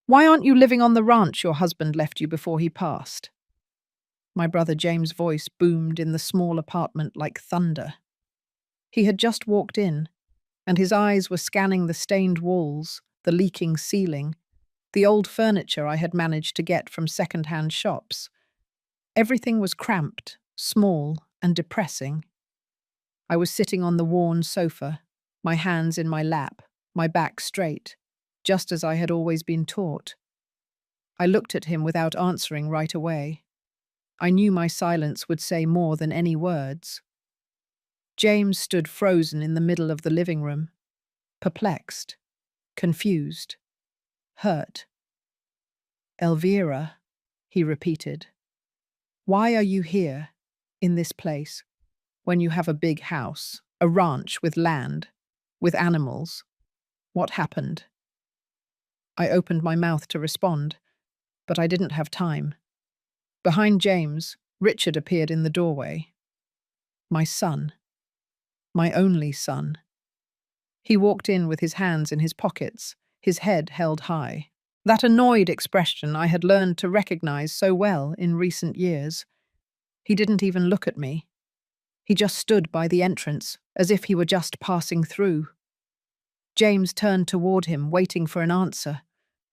Why aren't you living on the ranch your husband left you before he passed? My brother James' voice boomed in the small apartment like thunder. He had just walked in, and his eyes were scanning the stained walls, the leaking ceiling, the old furniture I had managed to get from second-hand shops. Everything was cramped, small, and depressing. I was sitting on the worn sofa, my hands in my lap, my back straight, just as I had always been taught. I looked at him without answering right away. I knew my silence would say more than any words. James stood frozen in the middle of the living room, perplexed, confused, hurt. "Elvira," he repeated, "why are you here, in this place, when you have a big house, a ranch with land, with animals? What happened?" I opened my mouth to respond, but I didn't have time. Behind James, Richard appeared in the doorway. My son. My only son. He walked in with his hands in his pockets, his head held high. That annoyed expression I had learned to recognize so well in recent years. He didn't even look at me. He just stood by the entrance, as if he were just passing through. James turned toward him, waiting for an answer,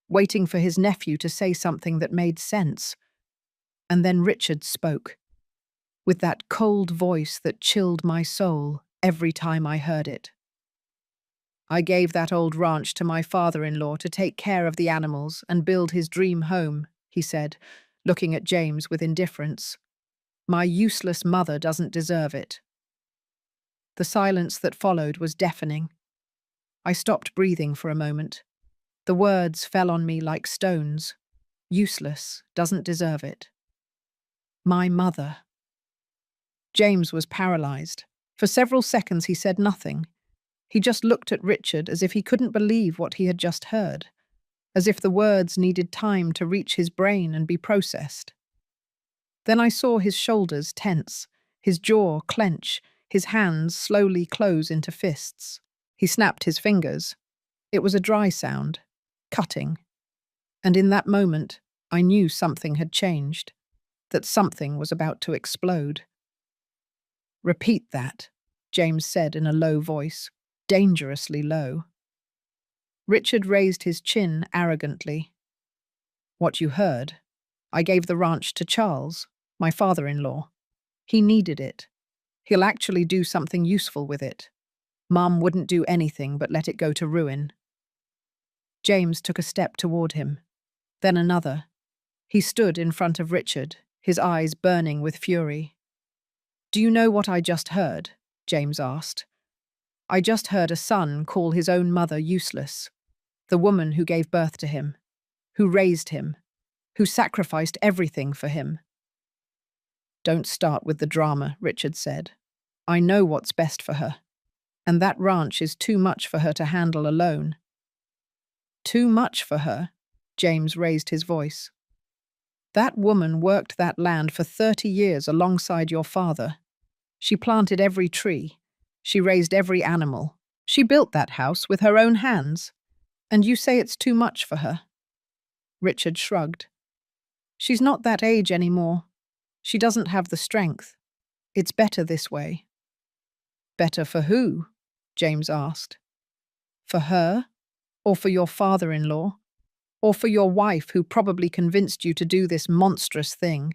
waiting for his nephew to say something that made sense. And then Richard spoke, with that cold voice that chilled my soul every time I heard it. "I gave that old ranch to my father-in-law to take care of the animals and build his dream home," he said, looking at James with indifference. "My useless mother doesn't deserve it." The silence that followed was deafening. I stopped breathing for a moment. The words fell on me like stones. Useless, doesn't deserve it. My mother. James was paralyzed. For several seconds he said nothing. He just looked at Richard as if he couldn't believe what he had just heard, as if the words needed time to reach his brain and be processed. Then I saw his shoulders tense, his jaw clench, his hands slowly close into fists. He snapped his fingers. It was a dry sound, cutting. And in that moment, I knew something had changed, that something was about to explode. "Repeat that," James said in a low voice, dangerously low. Richard raised his chin arrogantly. "What you heard. I gave the ranch to Charles, my father-in-law. He needed it. He'll actually do something useful with it. Mum wouldn't do anything but let it go to ruin." James took a step toward him, then another. He stood in front of Richard, his eyes burning with fury. "Do you know what I just heard?" James asked. "I just heard a son call his own mother useless, the woman who gave birth to him, who raised him, who sacrificed everything for him." "Don't start with the drama," Richard said. "I know what's best for her, and that ranch is too much for her to handle alone." "Too much for her?" James raised his voice. "That woman worked that land for 30 years alongside your father. She planted every tree. She raised every animal. She built that house with her own hands. And you say it's too much for her?" Richard shrugged. "She's not that age anymore. She doesn't have the strength. It's better this way." "Better for who?" James asked. "For her? Or for your father-in-law? Or for your wife who probably convinced you to do this monstrous thing?"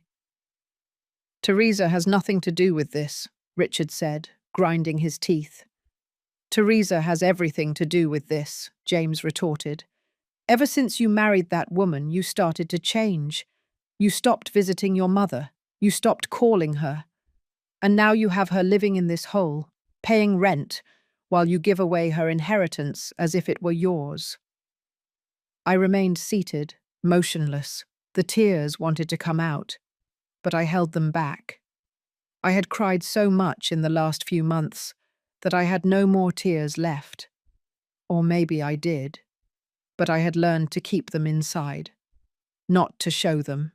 "Teresa has nothing to do with this," Richard said, grinding his teeth. "Teresa has everything to do with this," James retorted. "Ever since you married that woman, you started to change. You stopped visiting your mother. You stopped calling her. And now you have her living in this hole, paying rent, while you give away her inheritance as if it were yours." I remained seated, motionless. The tears wanted to come out, but I held them back. I had cried so much in the last few months that I had no more tears left. Or maybe I did, but I had learned to keep them inside, not to show them.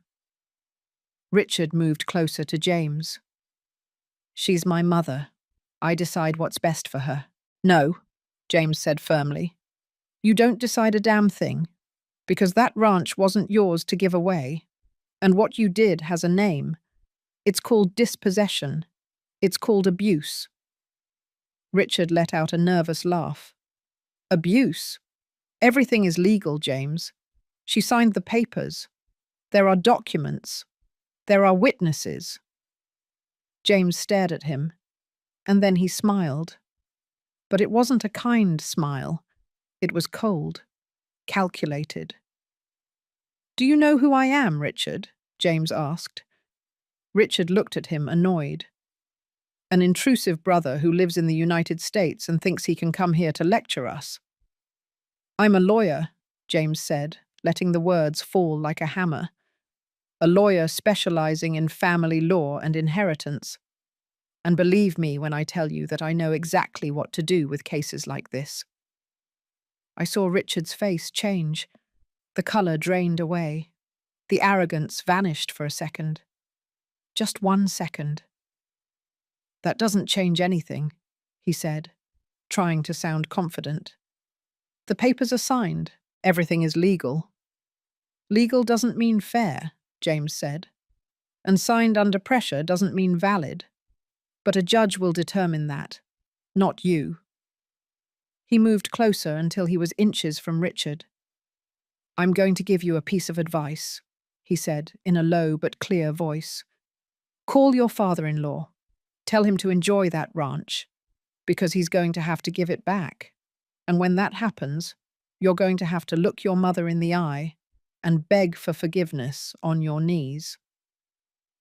Richard moved closer to James. "She's my mother. I decide what's best for her." "No," James said firmly. "You don't decide a damn thing. Because that ranch wasn't yours to give away, and what you did has a name. It's called dispossession. It's called abuse. Richard let out a nervous laugh. Abuse? Everything is legal, James. She signed the papers. There are documents. There are witnesses. James stared at him, and then he smiled. But it wasn't a kind smile. It was cold, calculated. Do you know who I am, Richard? James asked. Richard looked at him, annoyed. An intrusive brother who lives in the United States and thinks he can come here to lecture us. I'm a lawyer, James said, letting the words fall like a hammer. A lawyer specializing in family law and inheritance. And believe me when I tell you that I know exactly what to do with cases like this. I saw Richard's face change. The color drained away. The arrogance vanished for a second. Just 1 second. That doesn't change anything, he said, trying to sound confident. The papers are signed. Everything is legal. Legal doesn't mean fair, James said. And signed under pressure doesn't mean valid. But a judge will determine that, not you. He moved closer until he was inches from Richard. I'm going to give you a piece of advice, he said in a low but clear voice. Call your father-in-law. Tell him to enjoy that ranch, because he's going to have to give it back. And when that happens, you're going to have to look your mother in the eye and beg for forgiveness on your knees.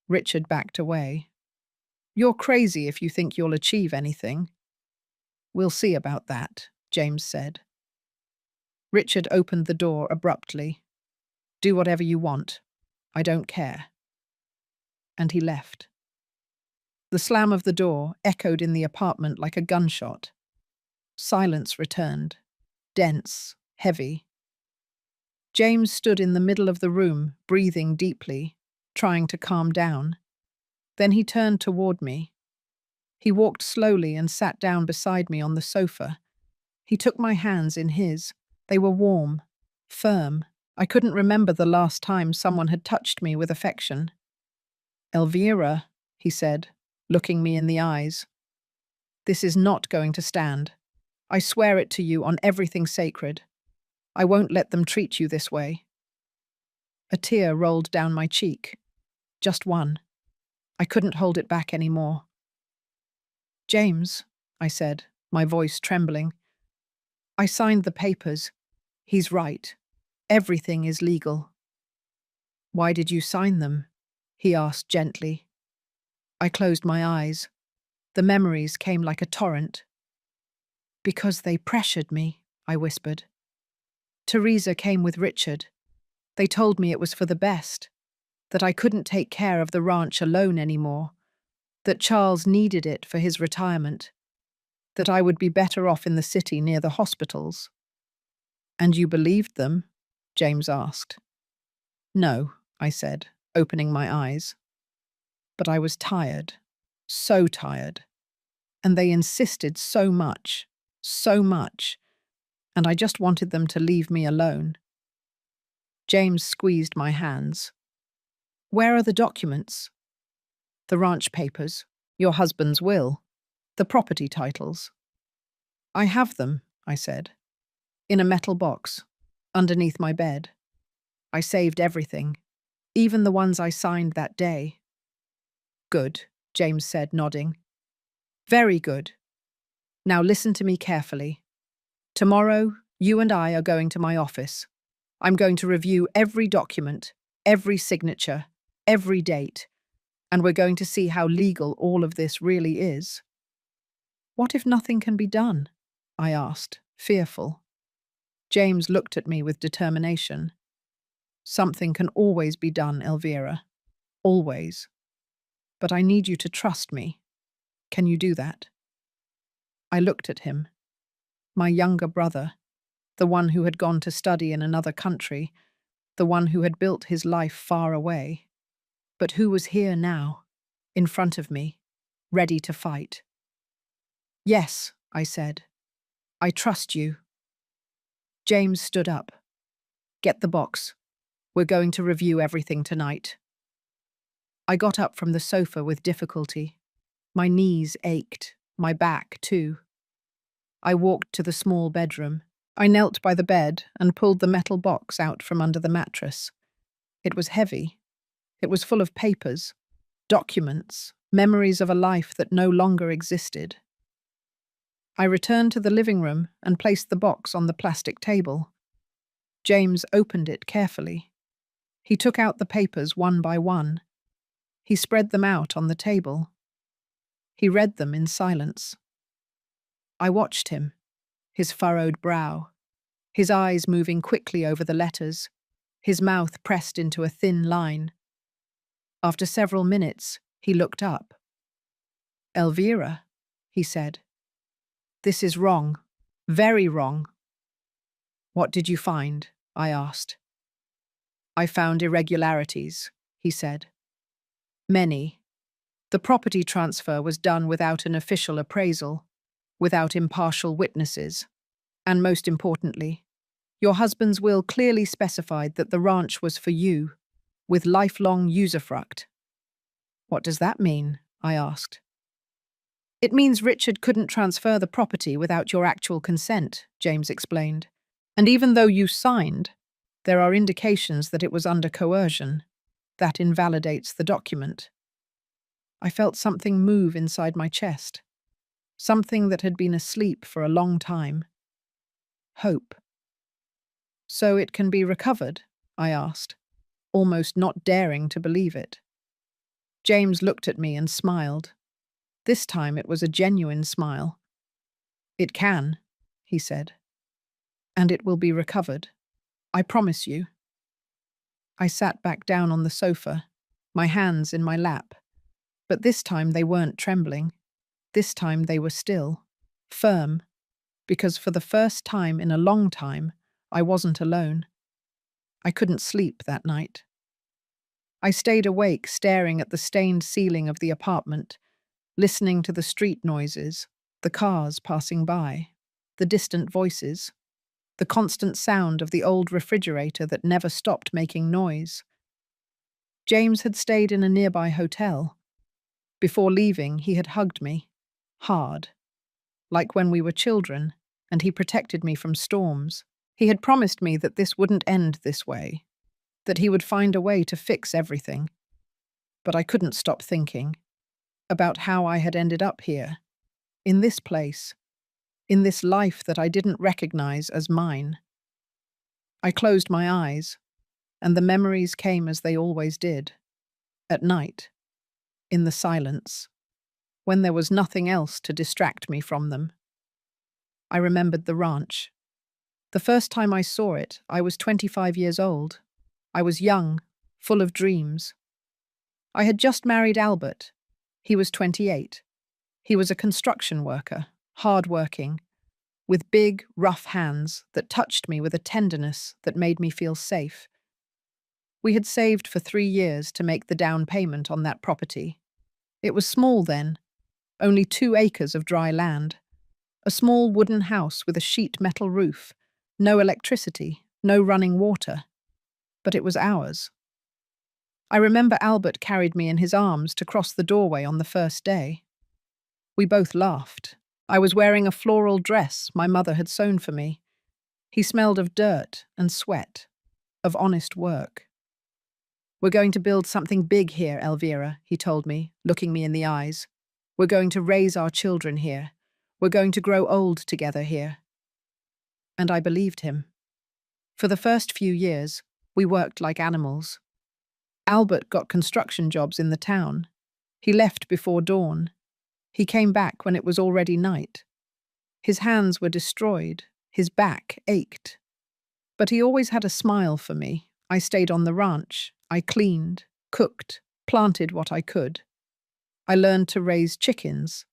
Richard backed away. You're crazy if you think you'll achieve anything. We'll see about that, James said. Richard opened the door abruptly. Do whatever you want. I don't care. And he left. The slam of the door echoed in the apartment like a gunshot. Silence returned, dense, heavy. James stood in the middle of the room, breathing deeply, trying to calm down. Then he turned toward me. He walked slowly and sat down beside me on the sofa. He took my hands in his. They were warm, firm. I couldn't remember the last time someone had touched me with affection. Elvira, he said, looking me in the eyes. This is not going to stand. I swear it to you on everything sacred. I won't let them treat you this way. A tear rolled down my cheek. Just one. I couldn't hold it back anymore. James, I said, my voice trembling. I signed the papers. He's right. Everything is legal. Why did you sign them? He asked gently. I closed my eyes. The memories came like a torrent. Because they pressured me, I whispered. Teresa came with Richard. They told me it was for the best, that I couldn't take care of the ranch alone anymore, that Charles needed it for his retirement, that I would be better off in the city near the hospitals. And you believed them? James asked. No, I said, opening my eyes. But I was tired, so tired. And they insisted so much, and I just wanted them to leave me alone. James squeezed my hands. Where are the documents? The ranch papers, your husband's will, the property titles. I have them, I said, in a metal box, underneath my bed. I saved everything, even the ones I signed that day. Good, James said, nodding. Very good. Now listen to me carefully. Tomorrow, you and I are going to my office. I'm going to review every document, every signature, every date, and we're going to see how legal all of this really is. What if nothing can be done? I asked, fearful. James looked at me with determination. Something can always be done, Elvira. Always. But I need you to trust me. Can you do that? I looked at him. My younger brother, the one who had gone to study in another country, the one who had built his life far away, but who was here now, in front of me, ready to fight. Yes, I said. I trust you. James stood up. Get the box. We're going to review everything tonight. I got up from the sofa with difficulty. My knees ached, my back too. I walked to the small bedroom. I knelt by the bed and pulled the metal box out from under the mattress. It was heavy. It was full of papers, documents, memories of a life that no longer existed. I returned to the living room and placed the box on the plastic table. James opened it carefully. He took out the papers one by one. He spread them out on the table. He read them in silence. I watched him, his furrowed brow, his eyes moving quickly over the letters, his mouth pressed into a thin line. After several minutes, he looked up. "Elvira," he said. "This is wrong, very wrong." "What did you find?" I asked. "I found irregularities," he said. "Many. The property transfer was done without an official appraisal, without impartial witnesses, and most importantly, your husband's will clearly specified that the ranch was for you, with lifelong usufruct." "What does that mean?" I asked. "It means Richard couldn't transfer the property without your actual consent," James explained. "And even though you signed, there are indications that it was under coercion. That invalidates the document." I felt something move inside my chest, something that had been asleep for a long time. Hope. "So it can be recovered?" I asked, almost not daring to believe it. James looked at me and smiled. This time it was a genuine smile. "It can," he said. "And it will be recovered. I promise you." I sat back down on the sofa, my hands in my lap. But this time they weren't trembling. This time they were still, firm, because for the first time in a long time, I wasn't alone. I couldn't sleep that night. I stayed awake staring at the stained ceiling of the apartment, listening to the street noises, the cars passing by, the distant voices, the constant sound of the old refrigerator that never stopped making noise. James had stayed in a nearby hotel. Before leaving, he had hugged me, hard, like when we were children, and he protected me from storms. He had promised me that this wouldn't end this way, that he would find a way to fix everything. But I couldn't stop thinking about how I had ended up here, in this place, in this life that I didn't recognize as mine. I closed my eyes, and the memories came as they always did, at night, in the silence, when there was nothing else to distract me from them. I remembered the ranch. The first time I saw it, I was 25 years old. I was young, full of dreams. I had just married Albert. He was 28. He was a construction worker, hard-working, with big, rough hands that touched me with a tenderness that made me feel safe. We had saved for 3 years to make the down payment on that property. It was small then, only 2 acres of dry land. A small wooden house with a sheet metal roof, no electricity, no running water. But it was ours. I remember Albert carried me in his arms to cross the doorway on the first day. We both laughed. I was wearing a floral dress my mother had sewn for me. He smelled of dirt and sweat, of honest work. "We're going to build something big here, Elvira," he told me, looking me in the eyes. "We're going to raise our children here. We're going to grow old together here." And I believed him. For the first few years, we worked like animals. Albert got construction jobs in the town. He left before dawn. He came back when it was already night. His hands were destroyed. His back ached. But he always had a smile for me. I stayed on the ranch. I cleaned, cooked, planted what I could. I learned to raise chickens.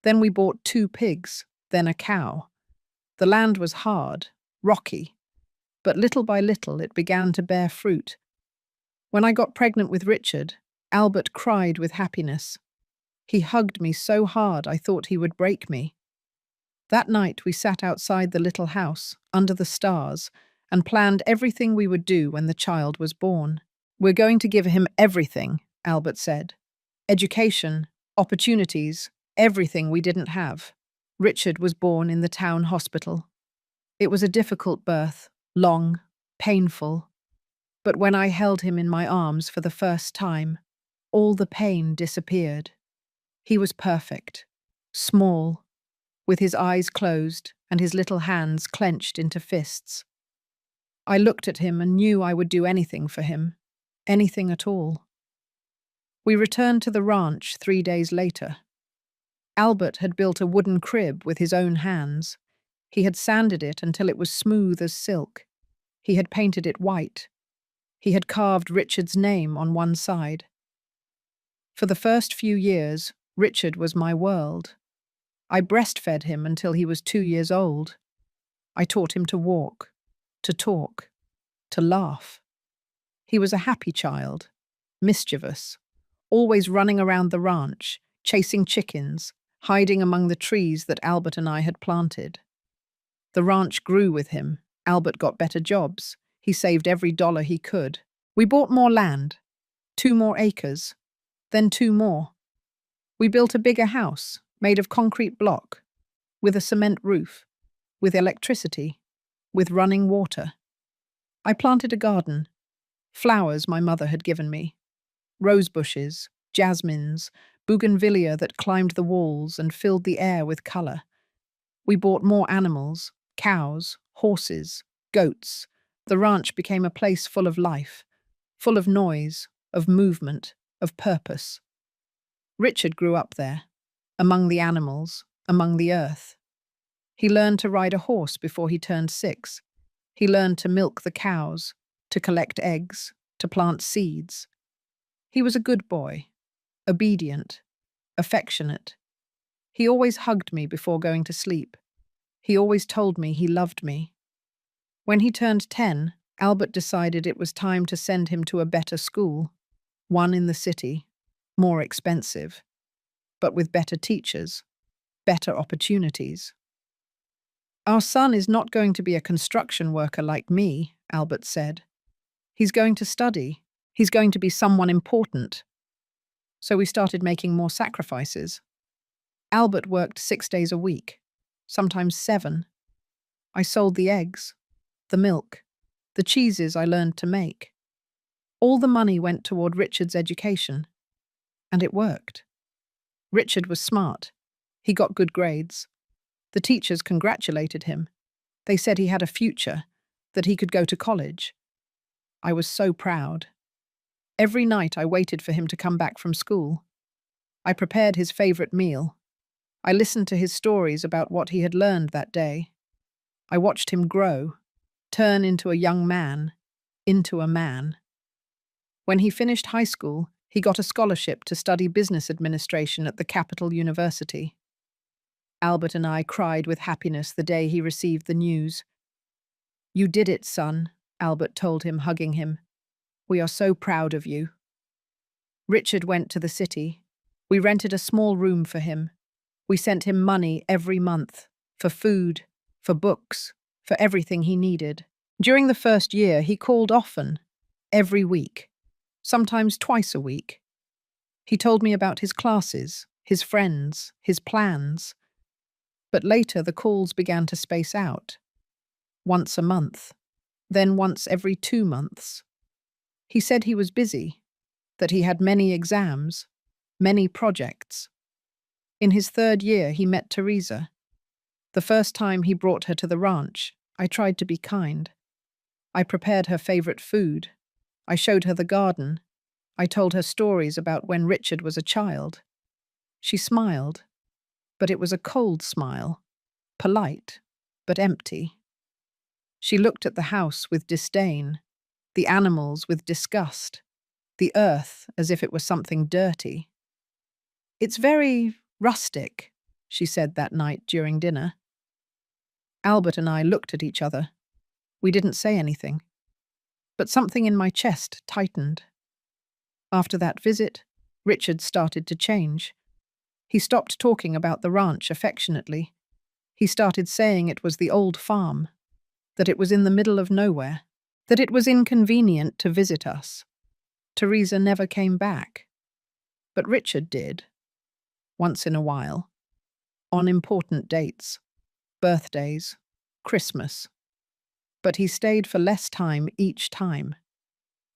Then we bought 2 pigs, then a cow. The land was hard, rocky, but little by little it began to bear fruit. When I got pregnant with Richard, Albert cried with happiness. He hugged me so hard I thought he would break me. That night we sat outside the little house, under the stars, and planned everything we would do when the child was born. "We're going to give him everything," Albert said. "Education, opportunities, everything we didn't have." Richard was born in the town hospital. It was a difficult birth, long, painful. But when I held him in my arms for the first time, all the pain disappeared. He was perfect, small, with his eyes closed and his little hands clenched into fists. I looked at him and knew I would do anything for him, anything at all. We returned to the ranch 3 days later. Albert had built a wooden crib with his own hands. He had sanded it until it was smooth as silk. He had painted it white. He had carved Richard's name on one side. For the first few years, Richard was my world. I breastfed him until he was 2 years old. I taught him to walk, to talk, to laugh. He was a happy child, mischievous, always running around the ranch, chasing chickens, hiding among the trees that Albert and I had planted. The ranch grew with him. Albert got better jobs. He saved every dollar he could. We bought more land, 2 more acres, then 2 more. We built a bigger house, made of concrete block, with a cement roof, with electricity, with running water. I planted a garden, flowers my mother had given me, rose bushes, jasmines, bougainvillea that climbed the walls and filled the air with colour. We bought more animals, cows, horses, goats. The ranch became a place full of life, full of noise, of movement, of purpose. Richard grew up there, among the animals, among the earth. He learned to ride a horse before he turned 6. He learned to milk the cows, to collect eggs, to plant seeds. He was a good boy, obedient, affectionate. He always hugged me before going to sleep. He always told me he loved me. When he turned 10, Albert decided it was time to send him to a better school, one in the city, more expensive, but with better teachers, better opportunities. "Our son is not going to be a construction worker like me," Albert said. "He's going to study. He's going to be someone important." So we started making more sacrifices. Albert worked 6 days a week, sometimes 7. I sold the eggs, the milk, the cheeses I learned to make. All the money went toward Richard's education, and it worked. Richard was smart. He got good grades. The teachers congratulated him. They said he had a future, that he could go to college. I was so proud. Every night I waited for him to come back from school. I prepared his favorite meal. I listened to his stories about what he had learned that day. I watched him grow, turn into a young man, into a man. When he finished high school, he got a scholarship to study business administration at the Capital University. Albert and I cried with happiness the day he received the news. "You did it, son," Albert told him, hugging him. "We are so proud of you." Richard went to the city. We rented a small room for him. We sent him money every month, for food, for books, for everything he needed. During the first year, he called often, every week, sometimes twice a week. He told me about his classes, his friends, his plans. But later the calls began to space out. Once a month, then once every 2 months. He said he was busy, that he had many exams, many projects. In his 3rd year, he met Teresa. The first time he brought her to the ranch, I tried to be kind. I prepared her favorite food. I showed her the garden. I told her stories about when Richard was a child. She smiled, but it was a cold smile, polite, but empty. She looked at the house with disdain, the animals with disgust, the earth as if it was something dirty. "It's very rustic," she said that night during dinner. Albert and I looked at each other. We didn't say anything, but something in my chest tightened. After that visit, Richard started to change. He stopped talking about the ranch affectionately. He started saying it was the old farm, that it was in the middle of nowhere, that it was inconvenient to visit us. Teresa never came back. But Richard did, once in a while, on important dates, birthdays, Christmas. But he stayed for less time each time.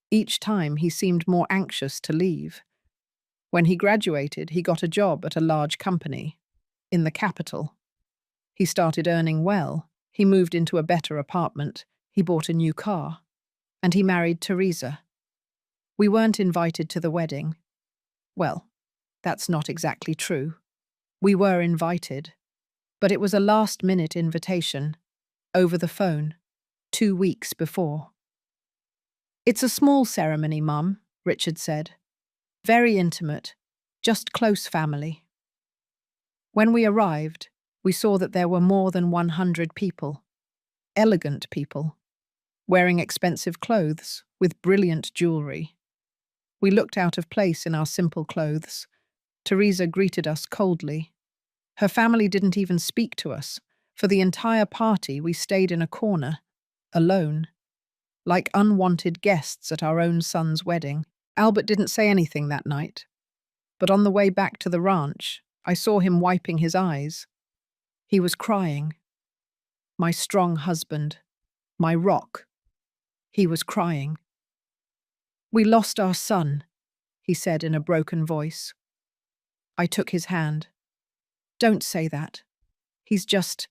Each time he seemed more anxious to leave. When he graduated, he got a job at a large company, in the capital. He started earning well, he moved into a better apartment, he bought a new car, and he married Teresa. We weren't invited to the wedding. Well, that's not exactly true. We were invited, but it was a last-minute invitation, over the phone, 2 weeks before. "It's a small ceremony, Mum," Richard said. "Very intimate, just close family." When we arrived, we saw that there were more than 100 people, elegant people, wearing expensive clothes with brilliant jewelry. We looked out of place in our simple clothes. Teresa greeted us coldly. Her family didn't even speak to us. For the entire party, we stayed in a corner, alone, like unwanted guests at our own son's wedding. Albert didn't say anything that night, but on the way back to the ranch, I saw him wiping his eyes. He was crying. My strong husband, my rock. He was crying. "We lost our son," he said in a broken voice. I took his hand. "Don't say that. He's just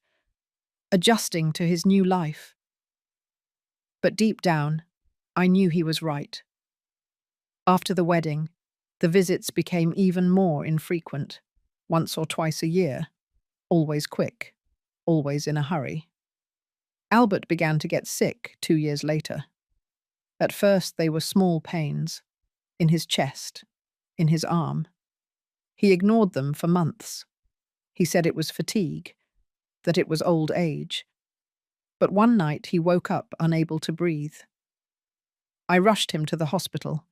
adjusting to his new life." But deep down, I knew he was right. After the wedding, the visits became even more infrequent, once or twice a year, always quick, always in a hurry. Albert began to get sick 2 years later. At first they were small pains, in his chest, in his arm. He ignored them for months. He said it was fatigue, that it was old age. But one night he woke up unable to breathe. I rushed him to the hospital.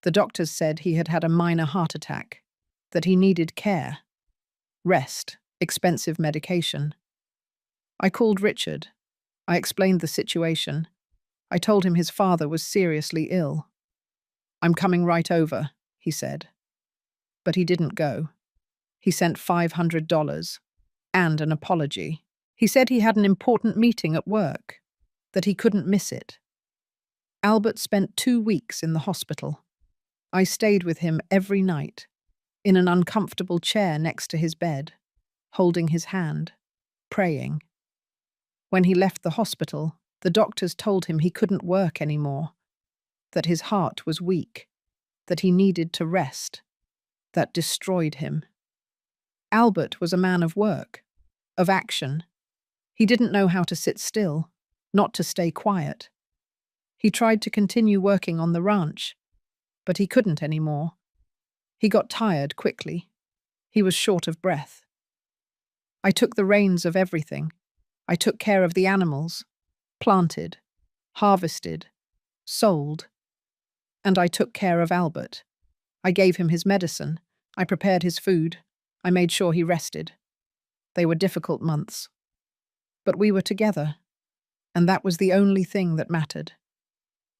The doctors said he had had a minor heart attack, that he needed care, rest, expensive medication. I called Richard. I explained the situation. I told him his father was seriously ill. "I'm coming right over," he said. But he didn't go. He sent $500 and an apology. He said he had an important meeting at work, that he couldn't miss it. Albert spent 2 weeks in the hospital. I stayed with him every night, in an uncomfortable chair next to his bed, holding his hand, praying. When he left the hospital, the doctors told him he couldn't work anymore, that his heart was weak, that he needed to rest. That destroyed him. Albert was a man of work, of action. He didn't know how to sit still, not to stay quiet. He tried to continue working on the ranch, but he couldn't anymore. He got tired quickly. He was short of breath. I took the reins of everything. I took care of the animals, planted, harvested, sold, and I took care of Albert. I gave him his medicine. I prepared his food. I made sure he rested. They were difficult months. But we were together, and that was the only thing that mattered.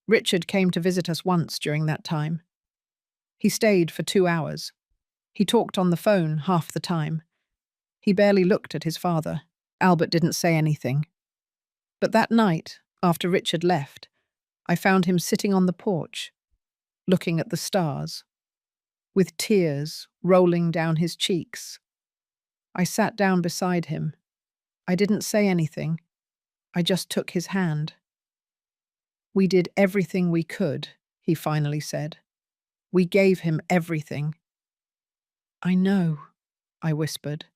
Richard came to visit us once during that time. He stayed for 2 hours. He talked on the phone half the time. He barely looked at his father. Albert didn't say anything. But that night, after Richard left, I found him sitting on the porch, looking at the stars, with tears rolling down his cheeks. I sat down beside him. I didn't say anything. I just took his hand. "We did everything we could," he finally said. "We gave him everything." "I know," I whispered.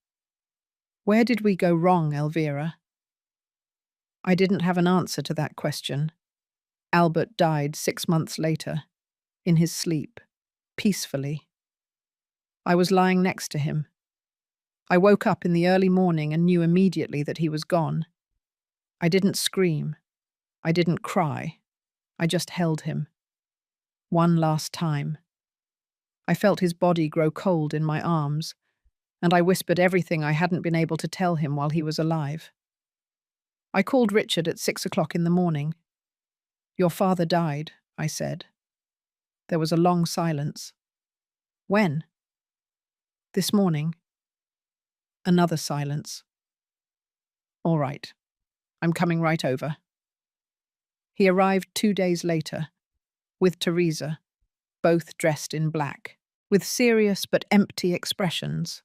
"Where did we go wrong, Elvira?" I didn't have an answer to that question. Albert died 6 months later, in his sleep, peacefully. I was lying next to him. I woke up in the early morning and knew immediately that he was gone. I didn't scream. I didn't cry. I just held him. One last time. I felt his body grow cold in my arms, and I whispered everything I hadn't been able to tell him while he was alive. I called Richard at 6 o'clock in the morning. Your father died, I said. There was a long silence. When? This morning. Another silence. All right. I'm coming right over. He arrived 2 days later, with Teresa, both dressed in black, with serious but empty expressions.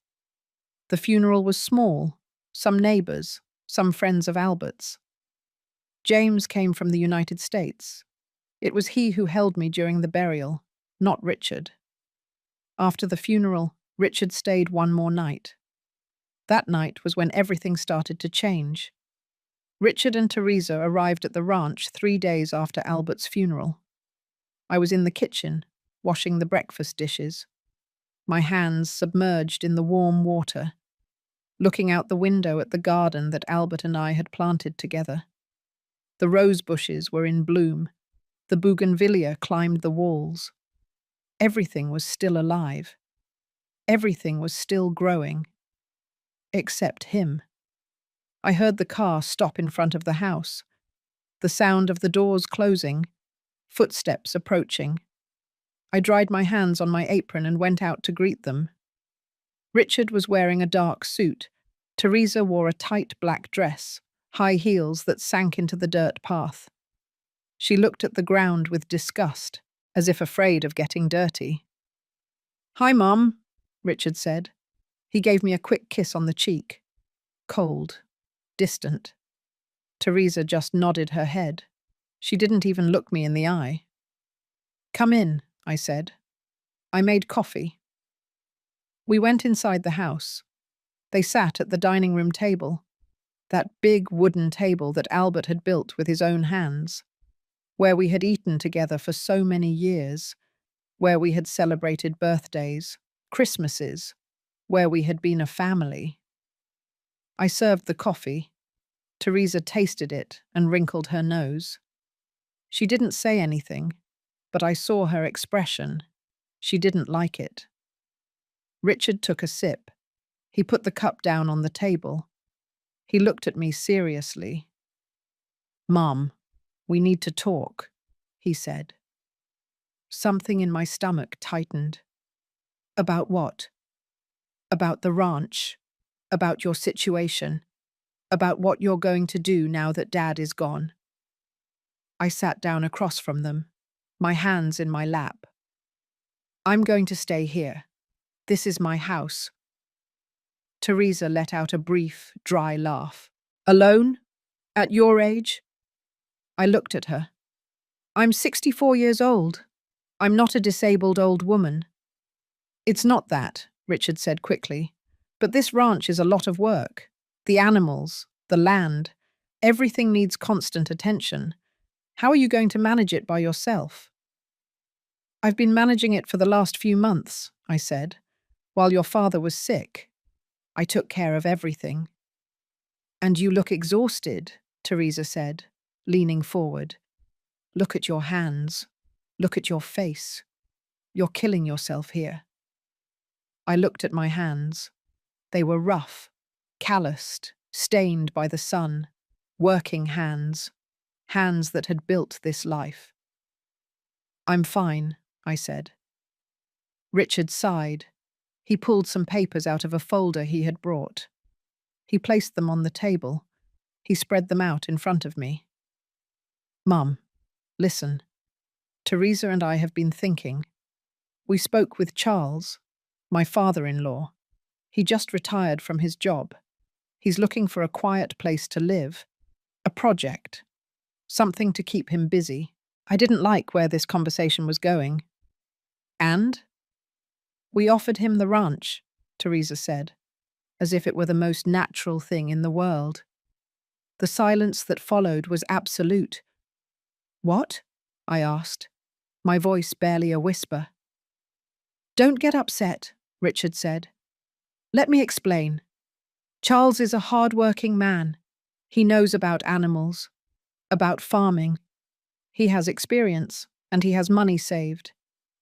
The funeral was small, some neighbours, some friends of Albert's. James came from the United States. It was he who held me during the burial, not Richard. After the funeral, Richard stayed one more night. That night was when everything started to change. Richard and Teresa arrived at the ranch 3 days after Albert's funeral. I was in the kitchen, washing the breakfast dishes, my hands submerged in the warm water, looking out the window at the garden that Albert and I had planted together. The rose bushes were in bloom. The bougainvillea climbed the walls. Everything was still alive. Everything was still growing. Except him. I heard the car stop in front of the house, the sound of the doors closing, footsteps approaching. I dried my hands on my apron and went out to greet them. Richard was wearing a dark suit. Teresa wore a tight black dress, high heels that sank into the dirt path. She looked at the ground with disgust, as if afraid of getting dirty. "Hi, Mum," Richard said. He gave me a quick kiss on the cheek. Cold, distant. Teresa just nodded her head. She didn't even look me in the eye. "Come in," I said. I made coffee. We went inside the house. They sat at the dining room table, that big wooden table that Albert had built with his own hands, where we had eaten together for so many years, where we had celebrated birthdays, Christmases, where we had been a family. I served the coffee. Teresa tasted it and wrinkled her nose. She didn't say anything, but I saw her expression. She didn't like it. Richard took a sip. He put the cup down on the table. He looked at me seriously. "Mum, we need to talk," he said. Something in my stomach tightened. "About what?" "About the ranch. About your situation. About what you're going to do now that Dad is gone." I sat down across from them, my hands in my lap. "I'm going to stay here. This is my house." Teresa let out a brief, dry laugh. "Alone? At your age?" I looked at her. "I'm 64 years old. I'm not a disabled old woman." "It's not that," Richard said quickly. "But this ranch is a lot of work. The animals, the land, everything needs constant attention. How are you going to manage it by yourself?" "I've been managing it for the last few months," I said. "While your father was sick. I took care of everything." "And you look exhausted," Teresa said, leaning forward. "Look at your hands. Look at your face. You're killing yourself here." I looked at my hands. They were rough, calloused, stained by the sun, working hands, hands that had built this life. "I'm fine," I said. Richard sighed. He pulled some papers out of a folder he had brought. He placed them on the table. He spread them out in front of me. "Mum, listen. Teresa and I have been thinking. We spoke with Charles, my father-in-law. He just retired from his job. He's looking for a quiet place to live, a project, something to keep him busy." I didn't like where this conversation was going. "And?" "We offered him the ranch," Teresa said, as if it were the most natural thing in the world. The silence that followed was absolute. "What?" I asked, my voice barely a whisper. "Don't get upset," Richard said. "Let me explain. Charles is a hard-working man. He knows about animals, about farming. He has experience, and he has money saved.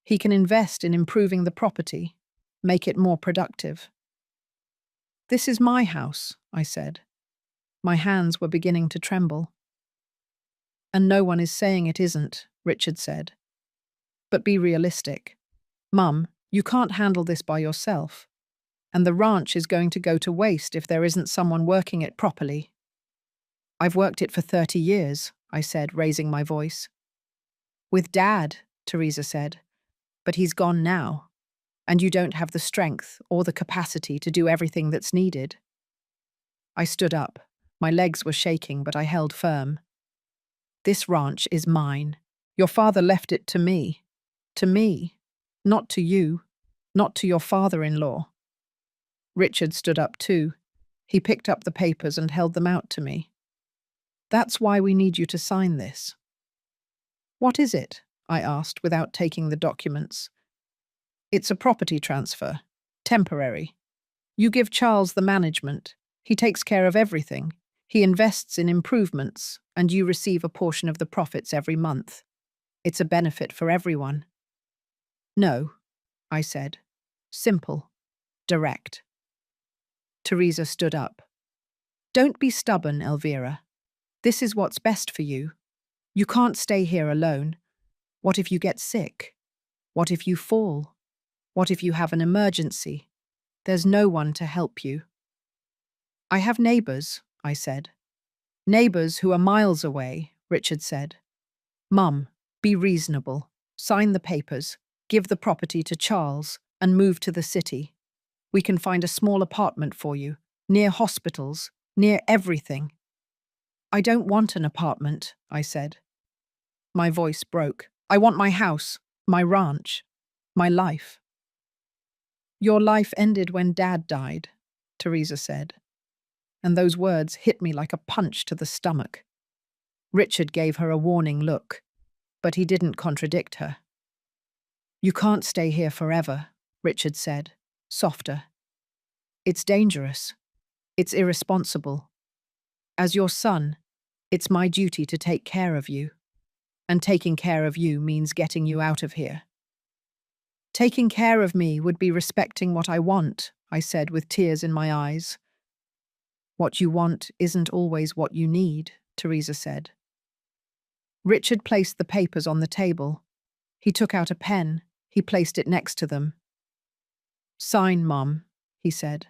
He can invest in improving the property, make it more productive." "This is my house," I said. My hands were beginning to tremble. And no one is saying it isn't, Richard said. But be realistic. Mum, you can't handle this by yourself. And the ranch is going to go to waste if there isn't someone working it properly. I've worked it for 30 years, I said, raising my voice. With Dad, Teresa said. But he's gone now. And you don't have the strength or the capacity to do everything that's needed. I stood up. My legs were shaking, but I held firm. This ranch is mine. Your father left it to me. To me. Not to you. Not to your father-in-law. Richard stood up too. He picked up the papers and held them out to me. That's why we need you to sign this. What is it? I asked without taking the documents. It's a property transfer. Temporary. You give Charles the management. He takes care of everything. He invests in improvements, and you receive a portion of the profits every month. It's a benefit for everyone. No, I said. Simple. Direct. Teresa stood up. Don't be stubborn, Elvira. This is what's best for you. You can't stay here alone. What if you get sick? What if you fall? What if you have an emergency? There's no one to help you. I have neighbours, I said. Neighbours who are miles away, Richard said. Mum, be reasonable. Sign the papers, give the property to Charles, and move to the city. We can find a small apartment for you, near hospitals, near everything. I don't want an apartment, I said. My voice broke. I want my house, my ranch, my life. Your life ended when Dad died, Teresa said. And those words hit me like a punch to the stomach. Richard gave her a warning look, but he didn't contradict her. You can't stay here forever, Richard said, softer. It's dangerous. It's irresponsible. As your son, it's my duty to take care of you. And taking care of you means getting you out of here. Taking care of me would be respecting what I want, I said with tears in my eyes. What you want isn't always what you need, Teresa said. Richard placed the papers on the table. He took out a pen. He placed it next to them. Sign, Mum, he said.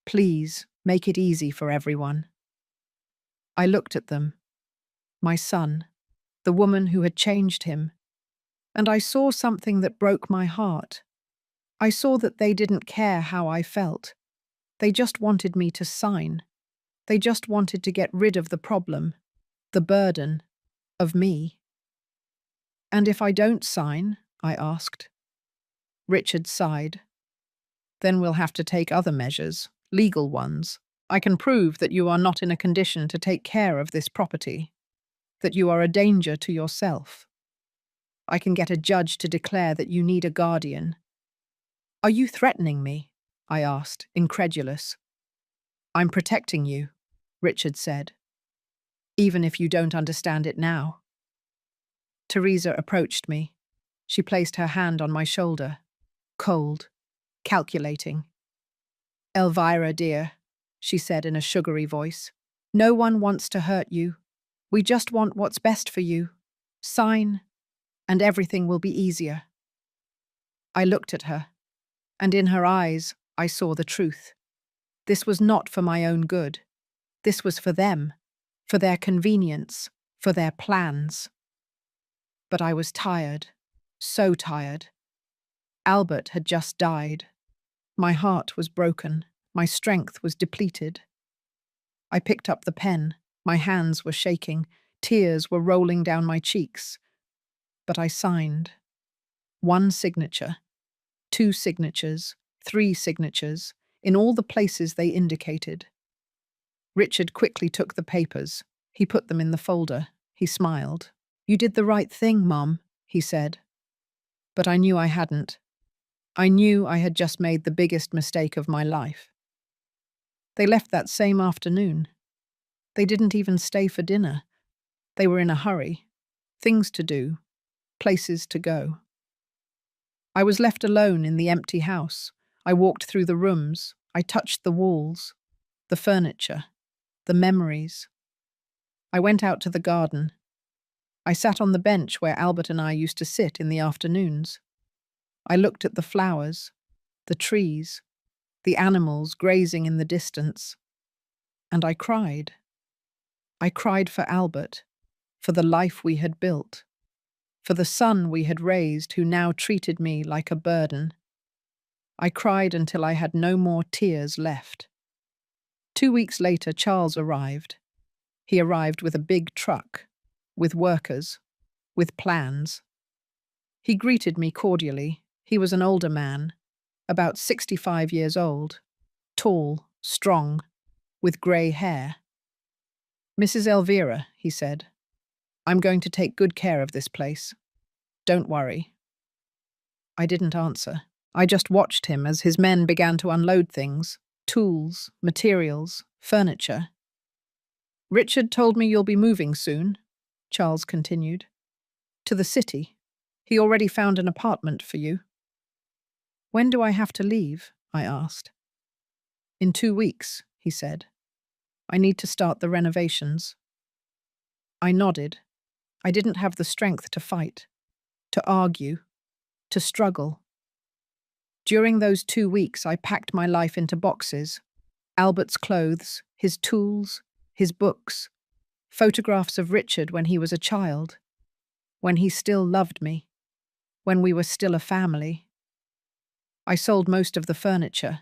Please, make it easy for everyone. I looked at them. My son, the woman who had changed him, and I saw something that broke my heart. I saw that they didn't care how I felt. They just wanted me to sign. They just wanted to get rid of the problem, the burden, of me. And if I don't sign, I asked. Richard sighed. Then we'll have to take other measures, legal ones. I can prove that you are not in a condition to take care of this property, that you are a danger to yourself. I can get a judge to declare that you need a guardian. Are you threatening me? I asked, incredulous. I'm protecting you, Richard said, even if you don't understand it now. Teresa approached me. She placed her hand on my shoulder, cold, calculating. Elvira, dear, she said in a sugary voice, no one wants to hurt you. We just want what's best for you. Sign, and everything will be easier. I looked at her, and in her eyes I saw the truth. This was not for my own good. This was for them, for their convenience, for their plans. But I was tired, so tired. Albert had just died. My heart was broken. My strength was depleted. I picked up the pen. My hands were shaking. Tears were rolling down my cheeks. But I signed. 1 signature, 2 signatures, 3 signatures, in all the places they indicated. Richard quickly took the papers. He put them in the folder. He smiled. You did the right thing, Mom, he said. But I knew I hadn't. I knew I had just made the biggest mistake of my life. They left that same afternoon. They didn't even stay for dinner. They were in a hurry. Things to do. Places to go. I was left alone in the empty house. I walked through the rooms. I touched the walls, the furniture. the memories. I went out to the garden. I sat on the bench where Albert and I used to sit in the afternoons. I looked at the flowers, the trees, the animals grazing in the distance, and I cried. I cried for Albert, for the life we had built, for the son we had raised who now treated me like a burden. I cried until I had no more tears left. 2 weeks later, Charles arrived. He arrived with a big truck, with workers, with plans. He greeted me cordially. He was an older man, about 65 years old, tall, strong, with grey hair. "Mrs. Elvira," he said, "I'm going to take good care of this place. Don't worry." I didn't answer. I just watched him as his men began to unload things, tools, materials, furniture. "Richard told me you'll be moving soon," Charles continued. "To the city. He already found an apartment for you." "When do I have to leave?" I asked. "In 2 weeks," he said. "I need to start the renovations." I nodded. I didn't have the strength to fight, to argue, to struggle. During those 2 weeks, I packed my life into boxes. Albert's clothes, his tools, his books, photographs of Richard when he was a child, when he still loved me, when we were still a family. I sold most of the furniture.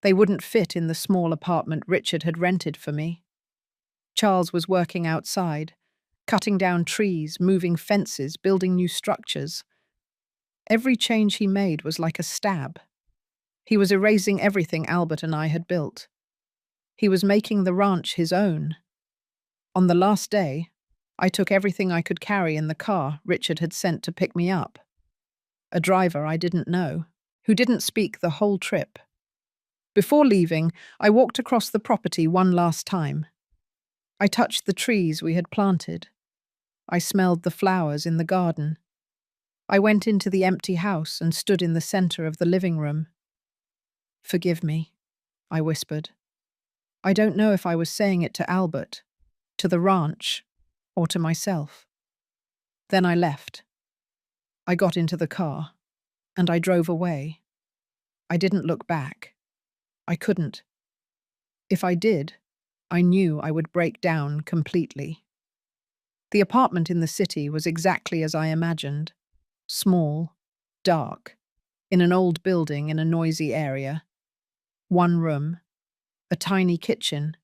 They wouldn't fit in the small apartment Richard had rented for me. Charles was working outside, cutting down trees, moving fences, building new structures. Every change he made was like a stab. He was erasing everything Albert and I had built. He was making the ranch his own. On the last day, I took everything I could carry in the car Richard had sent to pick me up. A driver I didn't know, who didn't speak the whole trip. Before leaving, I walked across the property one last time. I touched the trees we had planted. I smelled the flowers in the garden. I went into the empty house and stood in the center of the living room. "Forgive me," I whispered. I don't know if I was saying it to Albert, to the ranch, or to myself. Then I left. I got into the car, and I drove away. I didn't look back. I couldn't. If I did, I knew I would break down completely. The apartment in the city was exactly as I imagined. Small, dark, in an old building in a noisy area. One room, a tiny kitchen,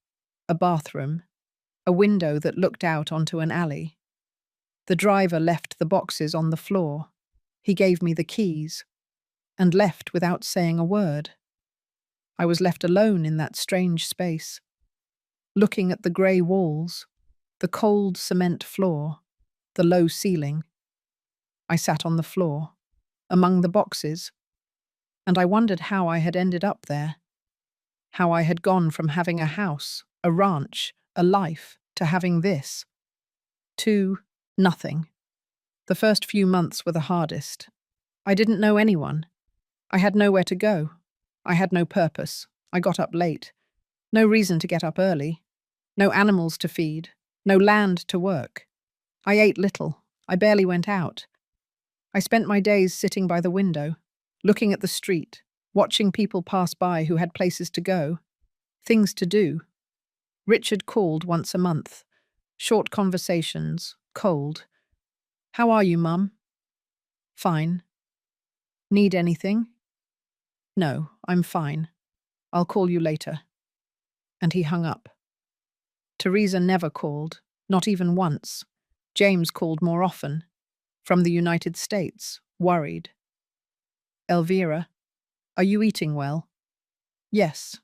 a bathroom, a window that looked out onto an alley. The driver left the boxes on the floor. He gave me the keys, and left without saying a word. I was left alone in that strange space, looking at the grey walls, the cold cement floor, the low ceiling. I sat on the floor, among the boxes, and I wondered how I had ended up there, how I had gone from having a house, a ranch, a life, to having this, to nothing. The first few months were the hardest. I didn't know anyone. I had nowhere to go. I had no purpose. I got up late. No reason to get up early. No animals to feed. No land to work. I ate little. I barely went out. I spent my days sitting by the window, looking at the street, watching people pass by who had places to go, things to do. Richard called once a month. Short conversations, cold. "How are you, Mum?" "Fine." "Need anything?" "No, I'm fine. I'll call you later." And he hung up. Teresa never called, not even once. James called more often. From the United States, worried. "Elvira, are you eating well?" "Yes."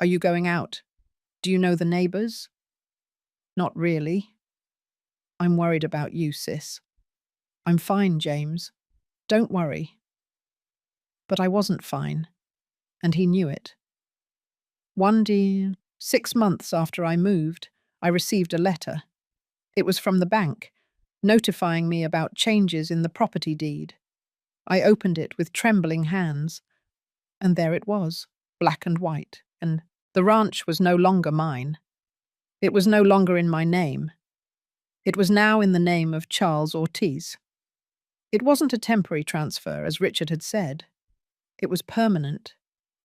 "Are you going out? Do you know the neighbors?" "Not really." "I'm worried about you, sis." "I'm fine, James. Don't worry." But I wasn't fine, and he knew it. One day, 6 months after I moved, I received a letter. It was from the bank, notifying me about changes in the property deed. I opened it with trembling hands, and there it was, black and white, and the ranch was no longer mine. It was no longer in my name. It was now in the name of Charles Ortiz. It wasn't a temporary transfer, as Richard had said. It was permanent,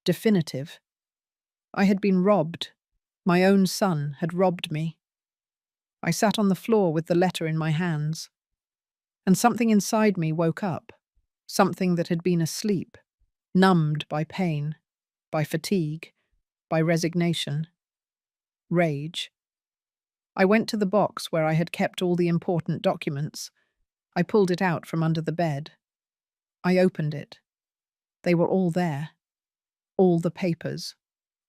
definitive. I had been robbed. My own son had robbed me. I sat on the floor with the letter in my hands, and something inside me woke up, something that had been asleep, numbed by pain, by fatigue, by resignation, rage. I went to the box where I had kept all the important documents. I pulled it out from under the bed. I opened it. They were all there. All the papers.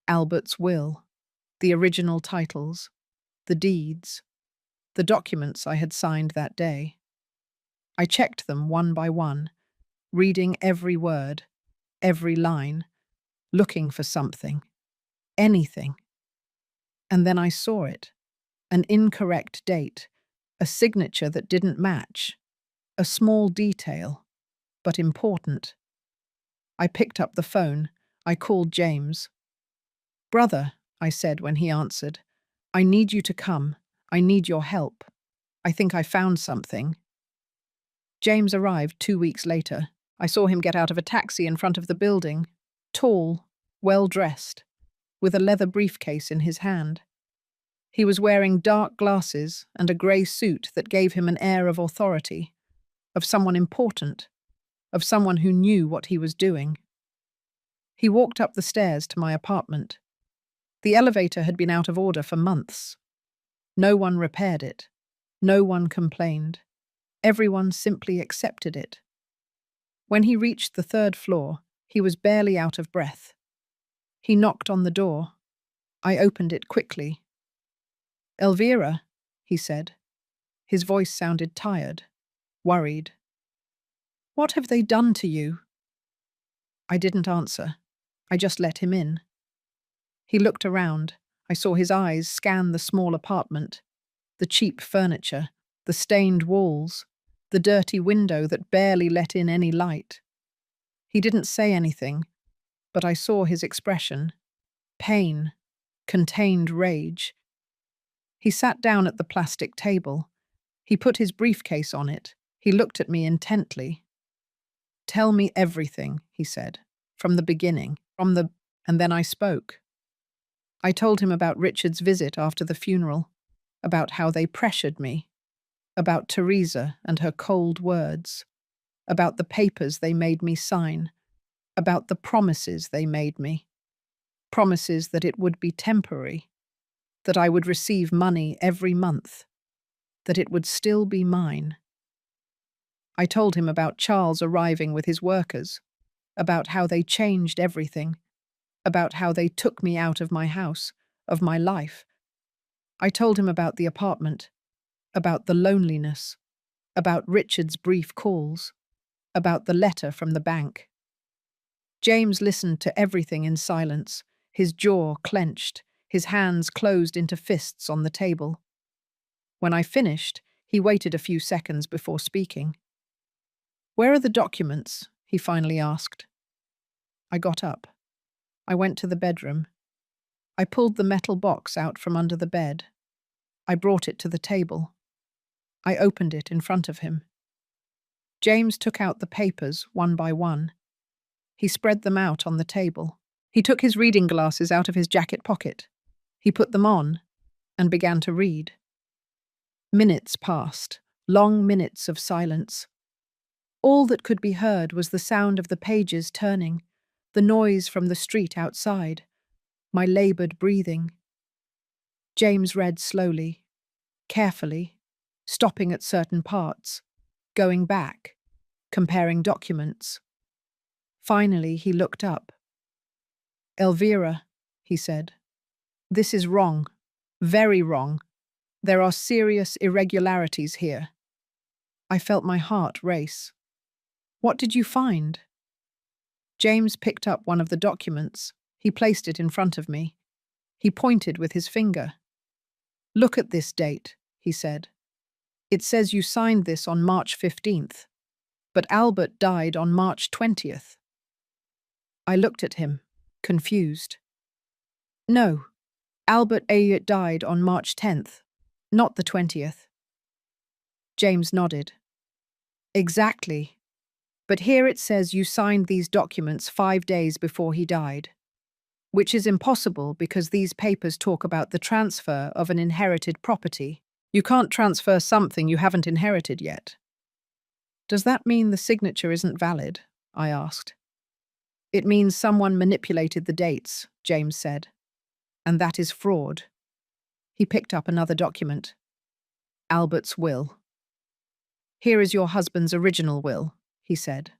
Albert's will. The original titles. The deeds. The documents I had signed that day. I checked them one by one, reading every word, every line, looking for something. Anything. And then I saw it. An incorrect date. A signature that didn't match. A small detail, but important. I picked up the phone. I called James. "Brother," I said when he answered, "I need you to come. I need your help. I think I found something." James arrived 2 weeks later. I saw him get out of a taxi in front of the building, tall, well-dressed, with a leather briefcase in his hand. He was wearing dark glasses and a grey suit that gave him an air of authority, of someone important, of someone who knew what he was doing. He walked up the stairs to my apartment. The elevator had been out of order for months. No one repaired it. No one complained. Everyone simply accepted it. When he reached the 3rd floor, he was barely out of breath. He knocked on the door. I opened it quickly. "Elvira," he said. His voice sounded tired, worried. "What have they done to you?" I didn't answer. I just let him in. He looked around. I saw his eyes scan the small apartment, the cheap furniture, the stained walls, the dirty window that barely let in any light. He didn't say anything, but I saw his expression. Pain, contained rage. He sat down at the plastic table. He put his briefcase on it. He looked at me intently. "Tell me everything," he said, "from the beginning, And then I spoke. I told him about Richard's visit after the funeral, about how they pressured me, about Teresa and her cold words, about the papers they made me sign, about the promises they made me, promises that it would be temporary, that I would receive money every month, that it would still be mine. I told him about Charles arriving with his workers, about how they changed everything, about how they took me out of my house, of my life. I told him about the apartment, about the loneliness, about Richard's brief calls, about the letter from the bank. James listened to everything in silence, his jaw clenched, his hands closed into fists on the table. When I finished, he waited a few seconds before speaking. "Where are the documents?" he finally asked. I got up. I went to the bedroom. I pulled the metal box out from under the bed. I brought it to the table. I opened it in front of him. James took out the papers one by one. He spread them out on the table. He took his reading glasses out of his jacket pocket. He put them on and began to read. Minutes passed, long minutes of silence. All that could be heard was the sound of the pages turning, the noise from the street outside, my laboured breathing. James read slowly, carefully, stopping at certain parts, going back, comparing documents. Finally, he looked up. "Elvira," he said, "this is wrong, very wrong. There are serious irregularities here." I felt my heart race. "What did you find?" James picked up one of the documents. He placed it in front of me. He pointed with his finger. "Look at this date," he said. "It says you signed this on March 15th, but Albert died on March 20th. I looked at him, confused. "No, Albert Elliot died on March 10th, not the 20th. James nodded. Exactly. But here it says you signed these documents 5 days before he died, which is impossible because these papers talk about the transfer of an inherited property. You can't transfer something you haven't inherited yet. Does that mean the signature isn't valid? I asked. It means someone manipulated the dates, James said. And that is fraud. He picked up another document. Albert's will. Here is your husband's original will, he said.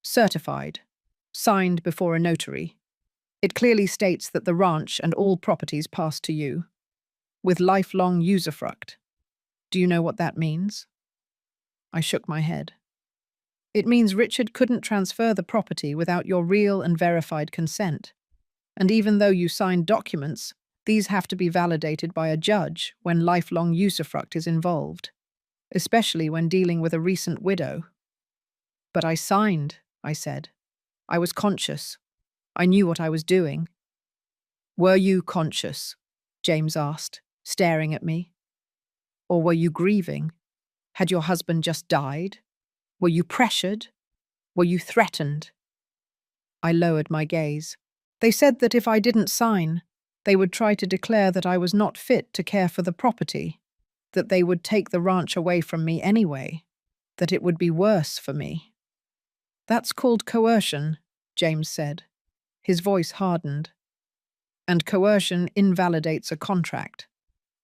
Certified. Signed before a notary. It clearly states that the ranch and all properties pass to you, with lifelong usufruct. Do you know what that means? I shook my head. It means Richard couldn't transfer the property without your real and verified consent. And even though you signed documents, these have to be validated by a judge when lifelong usufruct is involved, especially when dealing with a recent widow. But I signed, I said. I was conscious. I knew what I was doing. Were you conscious? James asked, staring at me. Or were you grieving? Had your husband just died? Were you pressured? Were you threatened? I lowered my gaze. They said that if I didn't sign, they would try to declare that I was not fit to care for the property, that they would take the ranch away from me anyway, that it would be worse for me. That's called coercion, James said. His voice hardened. And coercion invalidates a contract,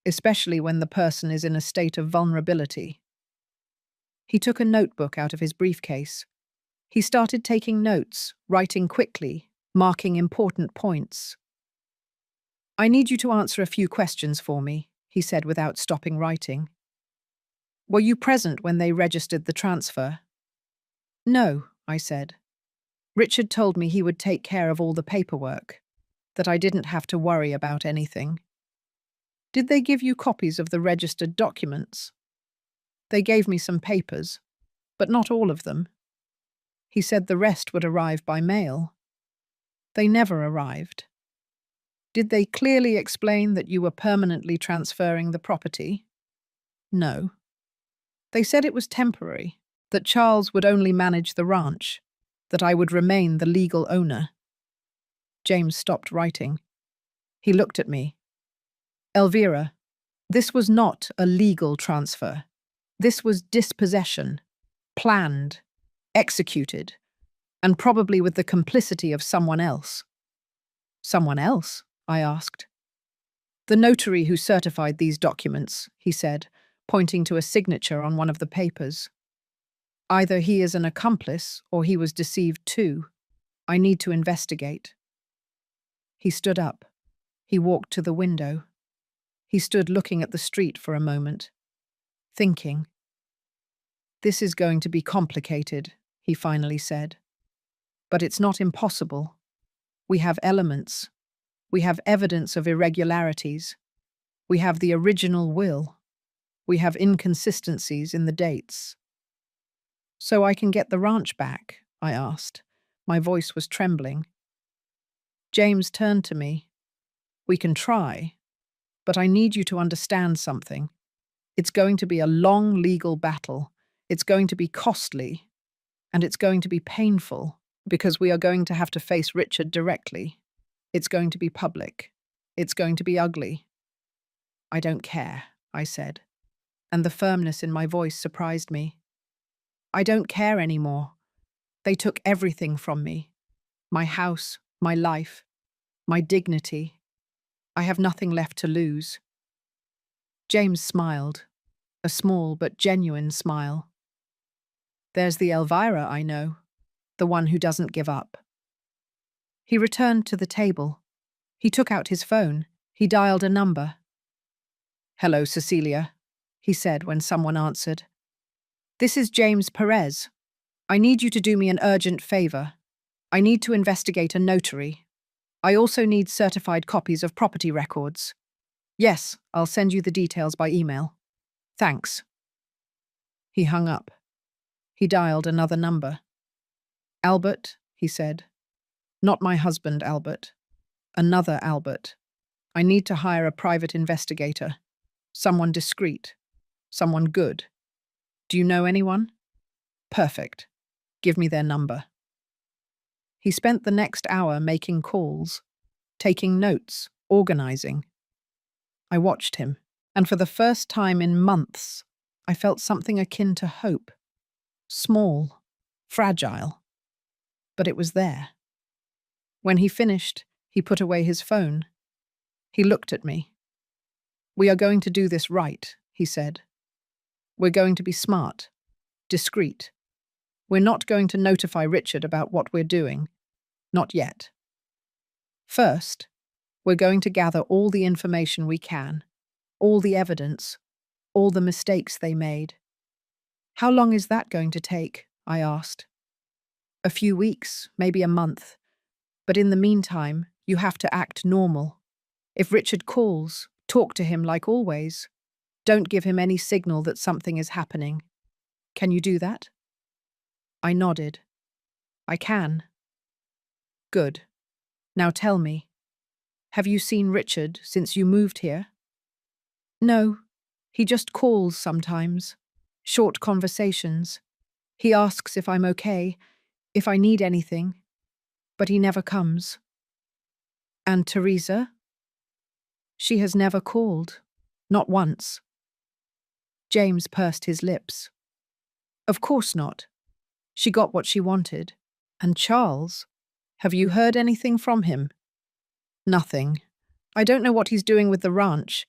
especially when the person is in a state of vulnerability. He took a notebook out of his briefcase. He started taking notes, writing quickly, marking important points. I need you to answer a few questions for me, he said without stopping writing. Were you present when they registered the transfer? No, I said. Richard told me he would take care of all the paperwork, that I didn't have to worry about anything. Did they give you copies of the registered documents? They gave me some papers, but not all of them. He said the rest would arrive by mail. They never arrived. Did they clearly explain that you were permanently transferring the property? No. They said it was temporary, that Charles would only manage the ranch, that I would remain the legal owner. James stopped writing. He looked at me. Elvira, this was not a legal transfer. This was dispossession, planned, executed, and probably with the complicity of someone else. Someone else? I asked. The notary who certified these documents, he said, pointing to a signature on one of the papers. Either he is an accomplice or he was deceived too. I need to investigate. He stood up. He walked to the window. He stood looking at the street for a moment, thinking. This is going to be complicated, he finally said. But it's not impossible. We have elements. We have evidence of irregularities. We have the original will. We have inconsistencies in the dates. So I can get the ranch back? I asked. My voice was trembling. James turned to me. We can try, but I need you to understand something. It's going to be a long legal battle. It's going to be costly, and it's going to be painful because we are going to have to face Richard directly. It's going to be public. It's going to be ugly. I don't care, I said, and the firmness in my voice surprised me. I don't care anymore. They took everything from me. My house, my life, my dignity. I have nothing left to lose. James smiled, a small but genuine smile. There's the Elvira I know, the one who doesn't give up. He returned to the table. He took out his phone. He dialed a number. Hello, Cecilia, he said when someone answered. This is James Perez. I need you to do me an urgent favor. I need to investigate a notary. I also need certified copies of property records. Yes, I'll send you the details by email. Thanks. He hung up. He dialed another number. Albert, he said. Not my husband, Albert. Another Albert. I need to hire a private investigator. Someone discreet. Someone good. Do you know anyone? Perfect. Give me their number. He spent the next hour making calls, taking notes, organizing. I watched him, and for the first time in months, I felt something akin to hope. Small, fragile, but it was there. When he finished, he put away his phone. He looked at me. "We are going to do this right," he said. "We're going to be smart, discreet. We're not going to notify Richard about what we're doing. Not yet. First, we're going to gather all the information we can, all the evidence, all the mistakes they made." "How long is that going to take?" I asked. "A few weeks, maybe a month. But in the meantime, you have to act normal. If Richard calls, talk to him like always. Don't give him any signal that something is happening. Can you do that?" I nodded. "I can." "Good. Now tell me, have you seen Richard since you moved here?" "No. He just calls sometimes. Short conversations. He asks if I'm okay, if I need anything. But he never comes." "And Teresa?" "She has never called. Not once." James pursed his lips. "Of course not. She got what she wanted. And Charles? Have you heard anything from him?" "Nothing. I don't know what he's doing with the ranch.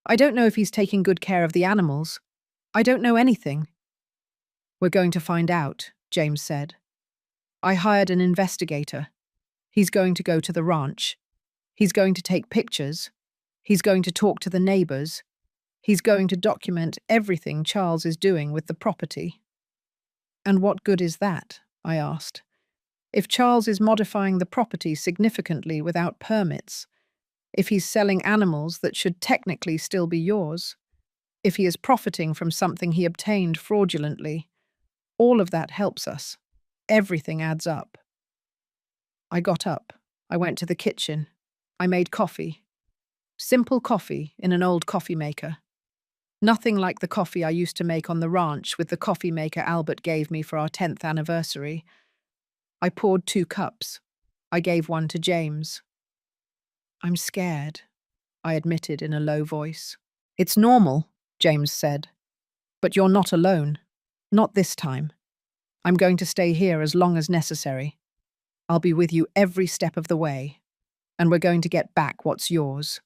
I don't know if he's taking good care of the animals. I don't know anything." "We're going to find out," James said. "I hired an investigator. He's going to go to the ranch. He's going to take pictures. He's going to talk to the neighbors. He's going to document everything Charles is doing with the property." "And what good is that?" I asked. "If Charles is modifying the property significantly without permits, if he's selling animals that should technically still be yours, if he is profiting from something he obtained fraudulently, all of that helps us. Everything adds up." I got up. I went to the kitchen. I made coffee. Simple coffee in an old coffee maker. Nothing like the coffee I used to make on the ranch with the coffee maker Albert gave me for our 10th anniversary. I poured 2 cups. I gave one to James. "I'm scared," I admitted in a low voice. "It's normal," James said. "But you're not alone. Not this time. I'm going to stay here as long as necessary. I'll be with you every step of the way. And we're going to get back what's yours."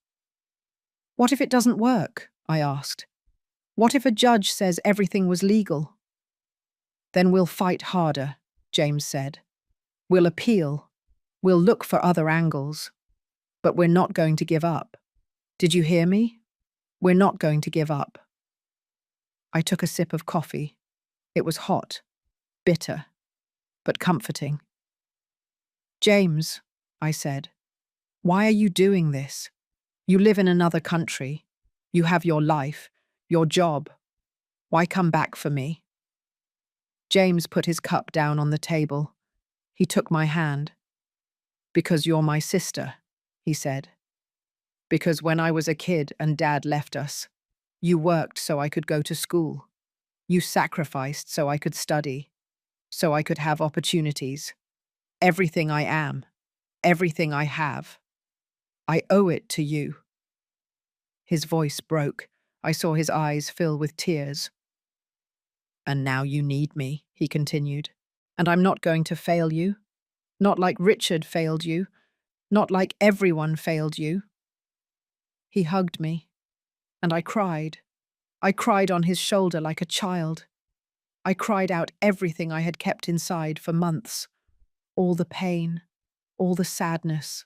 "What if it doesn't work?" I asked. "What if a judge says everything was legal?" "Then we'll fight harder," James said. "We'll appeal. We'll look for other angles. But we're not going to give up. Did you hear me? We're not going to give up." I took a sip of coffee. It was hot, bitter, but comforting. "James," I said, "why are you doing this? You live in another country. You have your life, your job. Why come back for me?" James put his cup down on the table. He took my hand. "Because you're my sister," he said. "Because when I was a kid and Dad left us, you worked so I could go to school. You sacrificed so I could study, so I could have opportunities. Everything I am, everything I have. I owe it to you." His voice broke. I saw his eyes fill with tears. "And now you need me," he continued. "And I'm not going to fail you. Not like Richard failed you. Not like everyone failed you." He hugged me, and I cried. I cried on his shoulder like a child. I cried out everything I had kept inside for months. All the pain, all the sadness,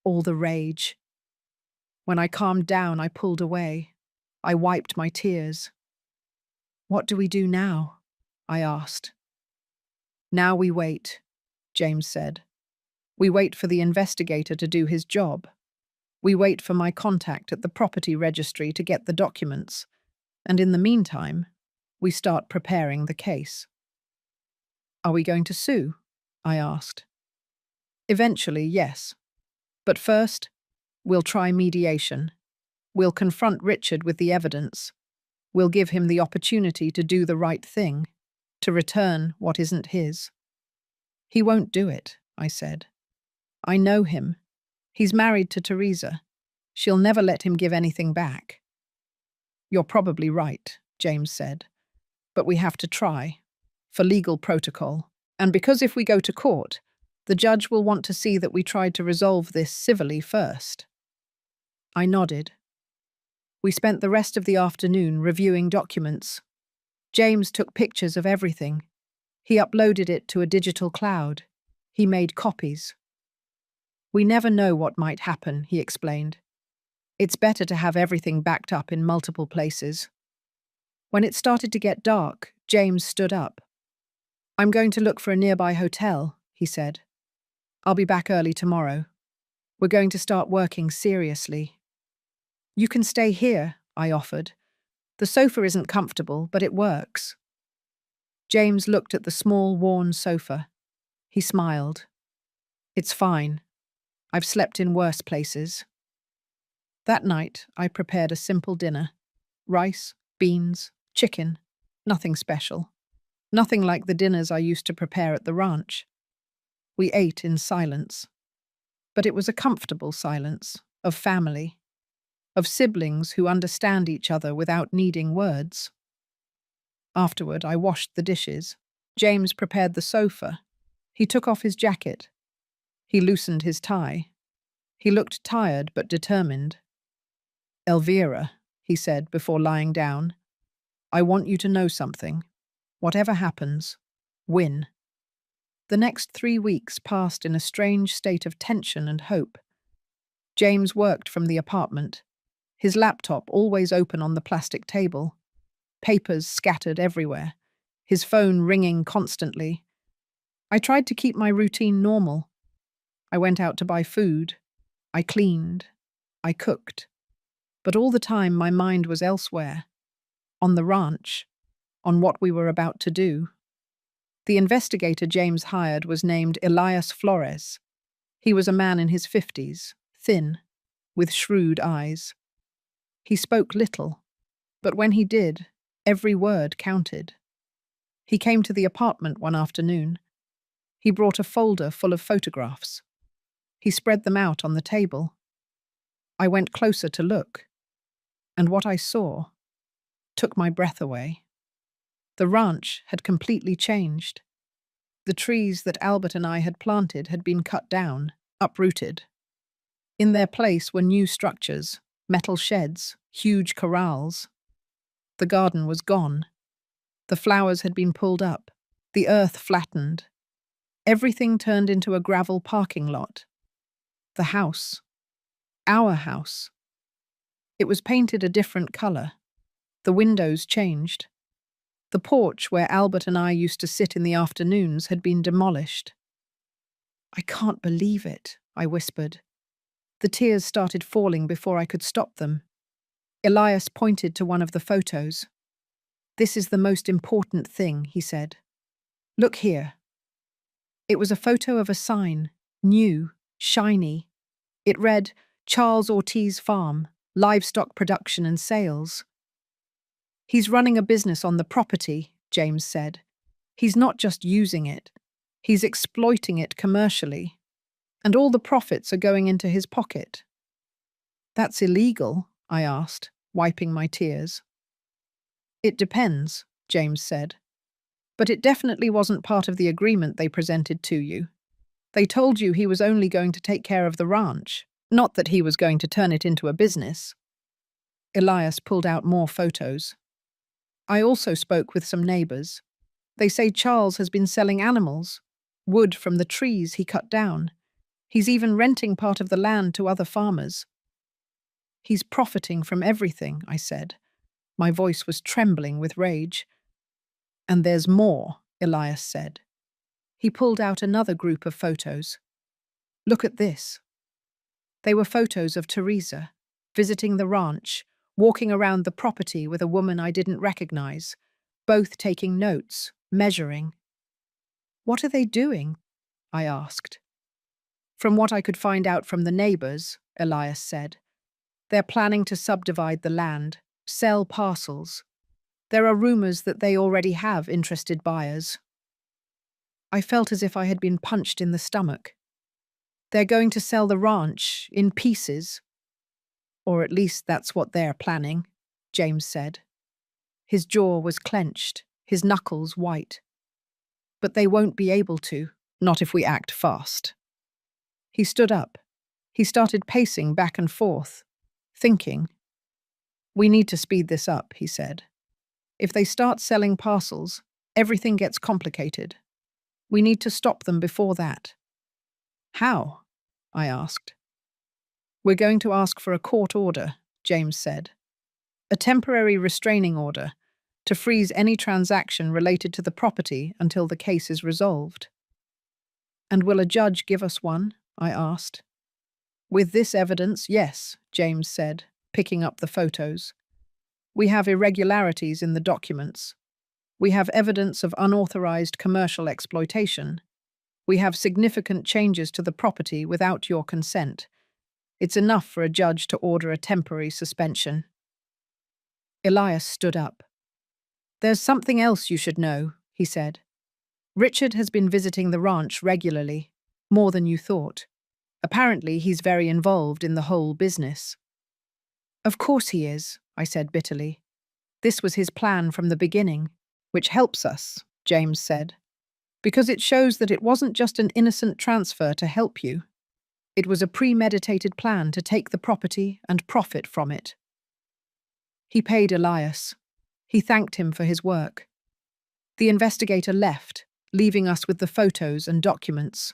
all the rage. When I calmed down, I pulled away. I wiped my tears. "What do we do now?" I asked. "Now we wait," James said. "We wait for the investigator to do his job. We wait for my contact at the property registry to get the documents. And in the meantime, we start preparing the case." "Are we going to sue?" I asked. "Eventually, yes. But first, We'll try mediation. We'll confront Richard with the evidence. We'll give him the opportunity to do the right thing, to return what isn't his. He won't do it, I said. I know him. He's married to Teresa. She'll never let him give anything back. You're probably right, James said. But we have to try, for legal protocol. And because if we go to court, the judge will want to see that we tried to resolve this civilly first. I nodded. We spent the rest of the afternoon reviewing documents. James took pictures of everything. He uploaded it to a digital cloud. He made copies. We never know what might happen, he explained. It's better to have everything backed up in multiple places. When it started to get dark, James stood up. I'm going to look for a nearby hotel, he said. I'll be back early tomorrow. We're going to start working seriously. You can stay here, I offered. The sofa isn't comfortable, but it works. James looked at the small, worn sofa. He smiled. It's fine. I've slept in worse places. That night, I prepared a simple dinner. Rice, beans, chicken. Nothing special. Nothing like the dinners I used to prepare at the ranch. We ate in silence. But it was a comfortable silence, of family, of siblings who understand each other without needing words. Afterward, I washed the dishes. James prepared the sofa. He took off his jacket. He loosened his tie. He looked tired but determined. Elvira, he said before lying down, I want you to know something. Whatever happens, win. The next 3 weeks passed in a strange state of tension and hope. James worked from the apartment, his laptop always open on the plastic table, papers scattered everywhere, his phone ringing constantly. I tried to keep my routine normal. I went out to buy food. I cleaned. I cooked. But all the time my mind was elsewhere, on the ranch, on what we were about to do. The investigator James hired was named Elias Flores. He was a man in his 50s, thin, with shrewd eyes. He spoke little, but when he did, every word counted. He came to the apartment one afternoon. He brought a folder full of photographs. He spread them out on the table. I went closer to look, and what I saw took my breath away. The ranch had completely changed. The trees that Albert and I had planted had been cut down, uprooted. In their place were new structures, metal sheds, huge corrals. The garden was gone. The flowers had been pulled up, the earth flattened. Everything turned into a gravel parking lot. The house, our house. It was painted a different color. The windows changed. The porch where Albert and I used to sit in the afternoons had been demolished. I can't believe it, I whispered. The tears started falling before I could stop them. Elias pointed to one of the photos. This is the most important thing, he said. Look here. It was a photo of a sign, new, shiny. It read, Charles Ortiz Farm, Livestock Production and Sales. He's running a business on the property, James said. He's not just using it. He's exploiting it commercially. And all the profits are going into his pocket. That's illegal, I asked, wiping my tears. It depends, James said. But it definitely wasn't part of the agreement they presented to you. They told you he was only going to take care of the ranch, not that he was going to turn it into a business. Elias pulled out more photos. I also spoke with some neighbors. They say Charles has been selling animals, wood from the trees he cut down. He's even renting part of the land to other farmers. He's profiting from everything, I said. My voice was trembling with rage. And there's more, Elias said. He pulled out another group of photos. Look at this. They were photos of Teresa, visiting the ranch, walking around the property with a woman I didn't recognize, both taking notes, measuring. What are they doing? I asked. From what I could find out from the neighbors, Elias said, they're planning to subdivide the land, sell parcels. There are rumors that they already have interested buyers. I felt as if I had been punched in the stomach. They're going to sell the ranch in pieces. Or at least that's what they're planning, James said. His jaw was clenched, his knuckles white. But they won't be able to, not if we act fast. He stood up. He started pacing back and forth, thinking. We need to speed this up, he said. If they start selling parcels, everything gets complicated. We need to stop them before that. How? I asked. We're going to ask for a court order, James said. A temporary restraining order to freeze any transaction related to the property until the case is resolved. And will a judge give us one? I asked. With this evidence, yes, James said, picking up the photos. We have irregularities in the documents. We have evidence of unauthorized commercial exploitation. We have significant changes to the property without your consent. It's enough for a judge to order a temporary suspension. Elias stood up. There's something else you should know, he said. Richard has been visiting the ranch regularly, more than you thought. Apparently, he's very involved in the whole business. Of course he is, I said bitterly. This was his plan from the beginning, which helps us, James said, because it shows that it wasn't just an innocent transfer to help you. It was a premeditated plan to take the property and profit from it. He paid Elias. He thanked him for his work. The investigator left, leaving us with the photos and documents.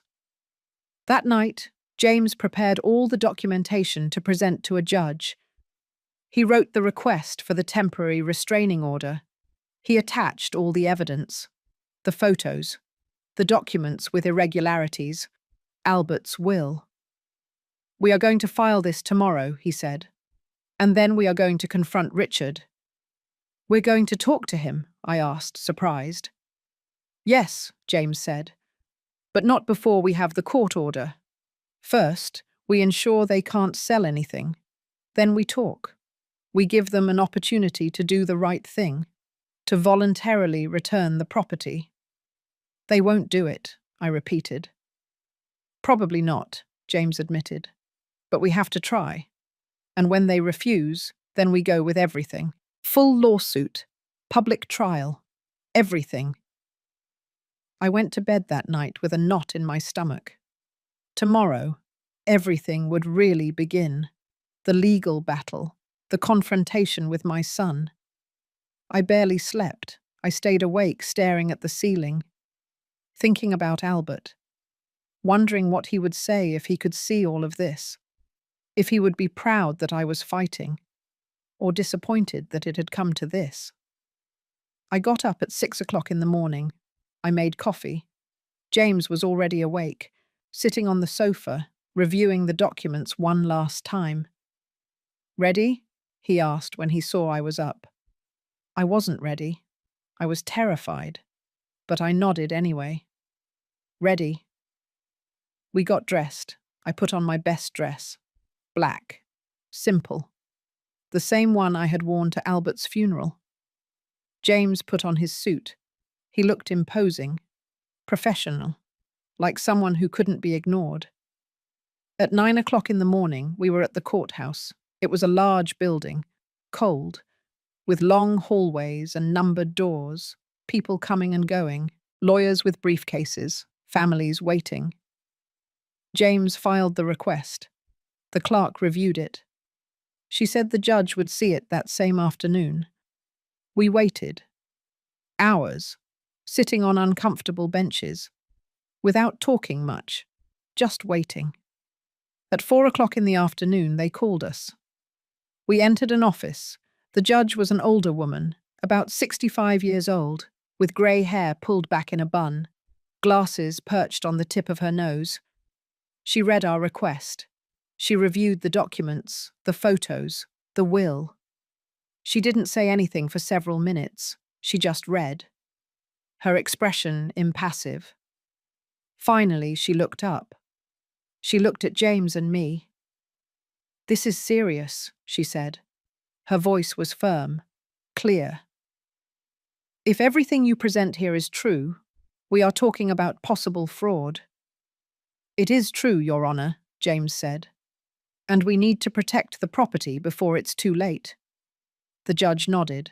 That night, James prepared all the documentation to present to a judge. He wrote the request for the temporary restraining order. He attached all the evidence, the photos, the documents with irregularities, Albert's will. We are going to file this tomorrow, he said, and then we are going to confront Richard. We're going to talk to him, I asked, surprised. Yes, James said, but not before we have the court order. First, we ensure they can't sell anything. Then we talk. We give them an opportunity to do the right thing, to voluntarily return the property. They won't do it, I repeated. Probably not, James admitted. But we have to try. And when they refuse, then we go with everything. Full lawsuit, public trial, everything. I went to bed that night with a knot in my stomach. Tomorrow, everything would really begin. The legal battle, the confrontation with my son. I barely slept. I stayed awake staring at the ceiling, thinking about Albert, wondering what he would say if he could see all of this, if he would be proud that I was fighting, or disappointed that it had come to this. I got up at 6 o'clock in the morning. I made coffee. James was already awake, sitting on the sofa, reviewing the documents one last time. Ready? He asked when he saw I was up. I wasn't ready. I was terrified, but I nodded anyway. Ready. We got dressed. I put on my best dress. Black. Simple. The same one I had worn to Albert's funeral. James put on his suit. He looked imposing, professional, like someone who couldn't be ignored. At 9 o'clock in the morning, we were at the courthouse. It was a large building, cold, with long hallways and numbered doors, people coming and going, lawyers with briefcases, families waiting. James filed the request. The clerk reviewed it. She said the judge would see it that same afternoon. We waited. Hours, sitting on uncomfortable benches, without talking much, just waiting. At 4 o'clock in the afternoon, they called us. We entered an office. The judge was an older woman, about 65 years old, with grey hair pulled back in a bun, glasses perched on the tip of her nose. She read our request. She reviewed the documents, the photos, the will. She didn't say anything for several minutes. She just read. Her expression impassive. Finally, she looked up. She looked at James and me. "This is serious," she said. Her voice was firm, clear. "If everything you present here is true, we are talking about possible fraud." "It is true, Your Honor," James said. "And we need to protect the property before it's too late." The judge nodded.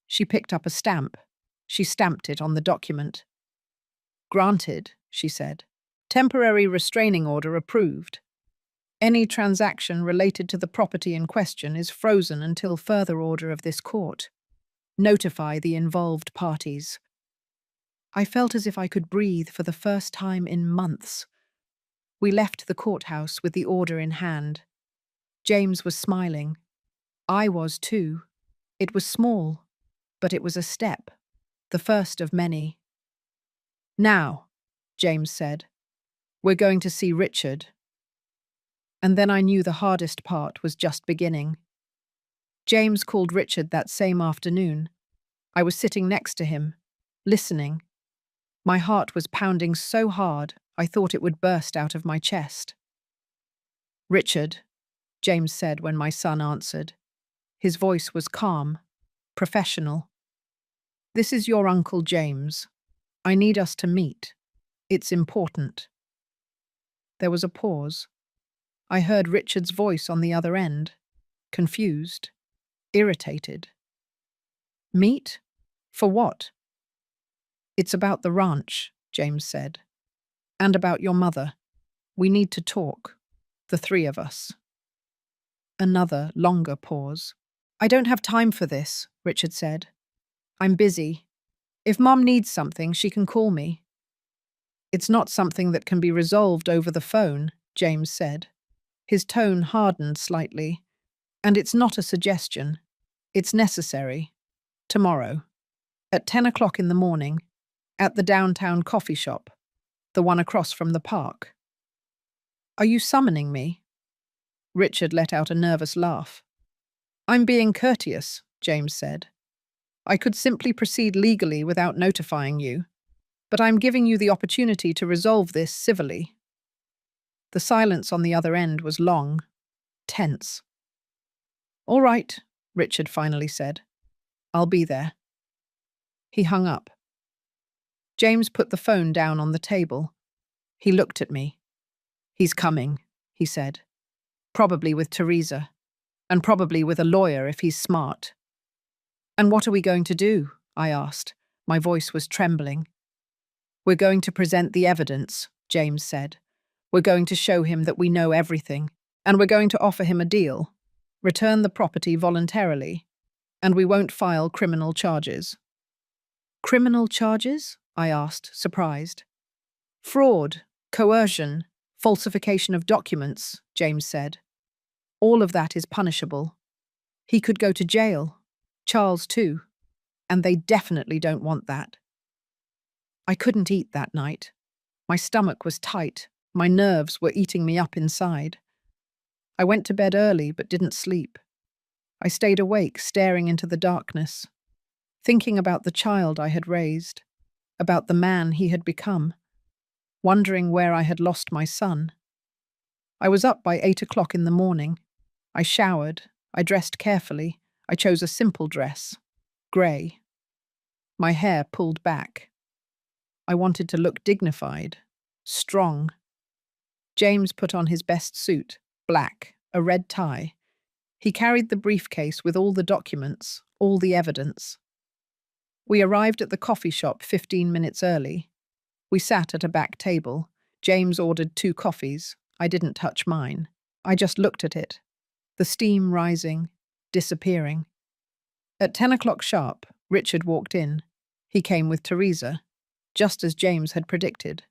She picked up a stamp. She stamped it on the document. "Granted," she said. "Temporary restraining order approved. Any transaction related to the property in question is frozen until further order of this court. Notify the involved parties." I felt as if I could breathe for the first time in months. We left the courthouse with the order in hand. James was smiling. I was too. It was small, but it was a step, the first of many. "Now," James said, "we're going to see Richard." And then I knew the hardest part was just beginning. James called Richard that same afternoon. I was sitting next to him, listening. My heart was pounding so hard I thought it would burst out of my chest. "Richard," James said when my son answered. His voice was calm, professional. "This is your Uncle James. I need us to meet. It's important." There was a pause. I heard Richard's voice on the other end, confused, irritated. "Meet? For what?" "It's about the ranch," James said. "And about your mother. We need to talk, the three of us." Another, longer pause. "I don't have time for this," Richard said. "I'm busy. If Mom needs something, she can call me." "It's not something that can be resolved over the phone," James said. His tone hardened slightly. "And it's not a suggestion. It's necessary. Tomorrow. At 10 o'clock in the morning. At the downtown coffee shop. The one across from the park." "Are you summoning me?" Richard let out a nervous laugh. "I'm being courteous," James said. "I could simply proceed legally without notifying you, but I'm giving you the opportunity to resolve this civilly." The silence on the other end was long, tense. "All right," Richard finally said. "I'll be there." He hung up. James put the phone down on the table. He looked at me. "He's coming," he said. "Probably with Teresa. And probably with a lawyer if he's smart." "And what are we going to do?" I asked. My voice was trembling. "We're going to present the evidence," James said. "We're going to show him that we know everything. And we're going to offer him a deal. Return the property voluntarily. And we won't file criminal charges." "Criminal charges?" I asked, surprised. "Fraud, coercion, falsification of documents," James said. "All of that is punishable. He could go to jail. Charles too. And they definitely don't want that." I couldn't eat that night. My stomach was tight. My nerves were eating me up inside. I went to bed early but didn't sleep. I stayed awake, staring into the darkness, thinking about the child I had raised, about the man he had become, wondering where I had lost my son. I was up by 8 o'clock in the morning. I showered. I dressed carefully. I chose a simple dress, grey. My hair pulled back. I wanted to look dignified, strong. James put on his best suit, black, a red tie. He carried the briefcase with all the documents, all the evidence. We arrived at the coffee shop 15 minutes early. We sat at a back table. James ordered 2 coffees. I didn't touch mine. I just looked at it. The steam rising, disappearing. At 10 o'clock sharp, Richard walked in. He came with Teresa, just as James had predicted.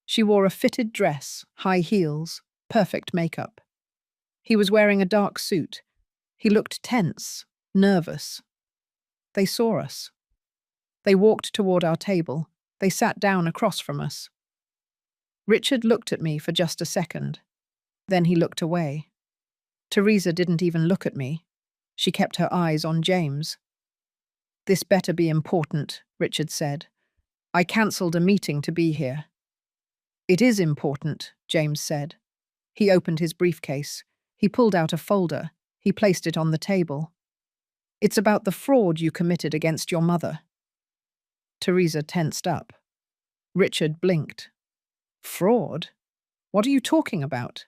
She wore a fitted dress, high heels, perfect makeup. He was wearing a dark suit. He looked tense, nervous. They saw us. They walked toward our table. They sat down across from us. Richard looked at me for just a second. Then he looked away. Teresa didn't even look at me. She kept her eyes on James. "This better be important," Richard said. "I cancelled a meeting to be here." "It is important," James said. He opened his briefcase. He pulled out a folder. He placed it on the table. It's about the fraud you committed against your mother. Teresa tensed up. Richard blinked. Fraud? What are you talking about?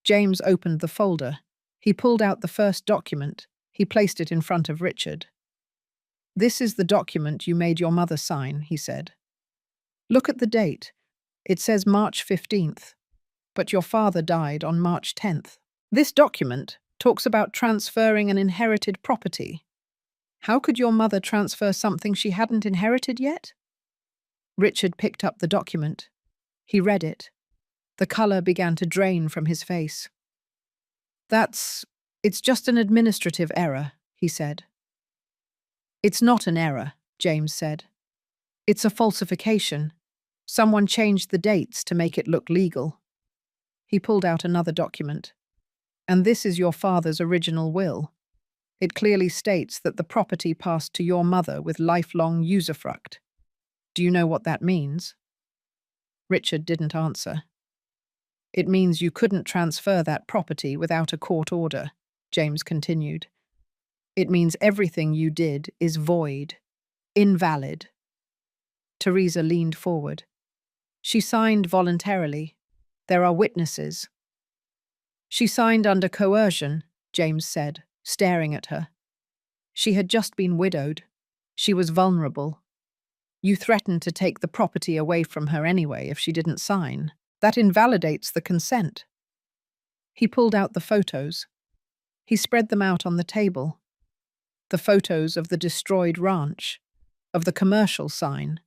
James opened the folder. He pulled out the first document. He placed it in front of Richard. This is the document you made your mother sign, he said. Look at the date. It says March 15th, but your father died on March 10th. This document talks about transferring an inherited property. How could your mother transfer something she hadn't inherited yet? Richard picked up the document. He read it. The colour began to drain from his face. It's just an administrative error, he said. It's not an error, James said. It's a falsification. Someone changed the dates to make it look legal. He pulled out another document. And this is your father's original will. It clearly states that the property passed to your mother with lifelong usufruct. Do you know what that means? Richard didn't answer. It means you couldn't transfer that property without a court order, James continued. It means everything you did is void, invalid. Teresa leaned forward. She signed voluntarily. There are witnesses. She signed under coercion, James said, staring at her. She had just been widowed. She was vulnerable. You threatened to take the property away from her anyway if she didn't sign. That invalidates the consent. He pulled out the photos. He spread them out on the table. The photos of the destroyed ranch, of the commercial sign,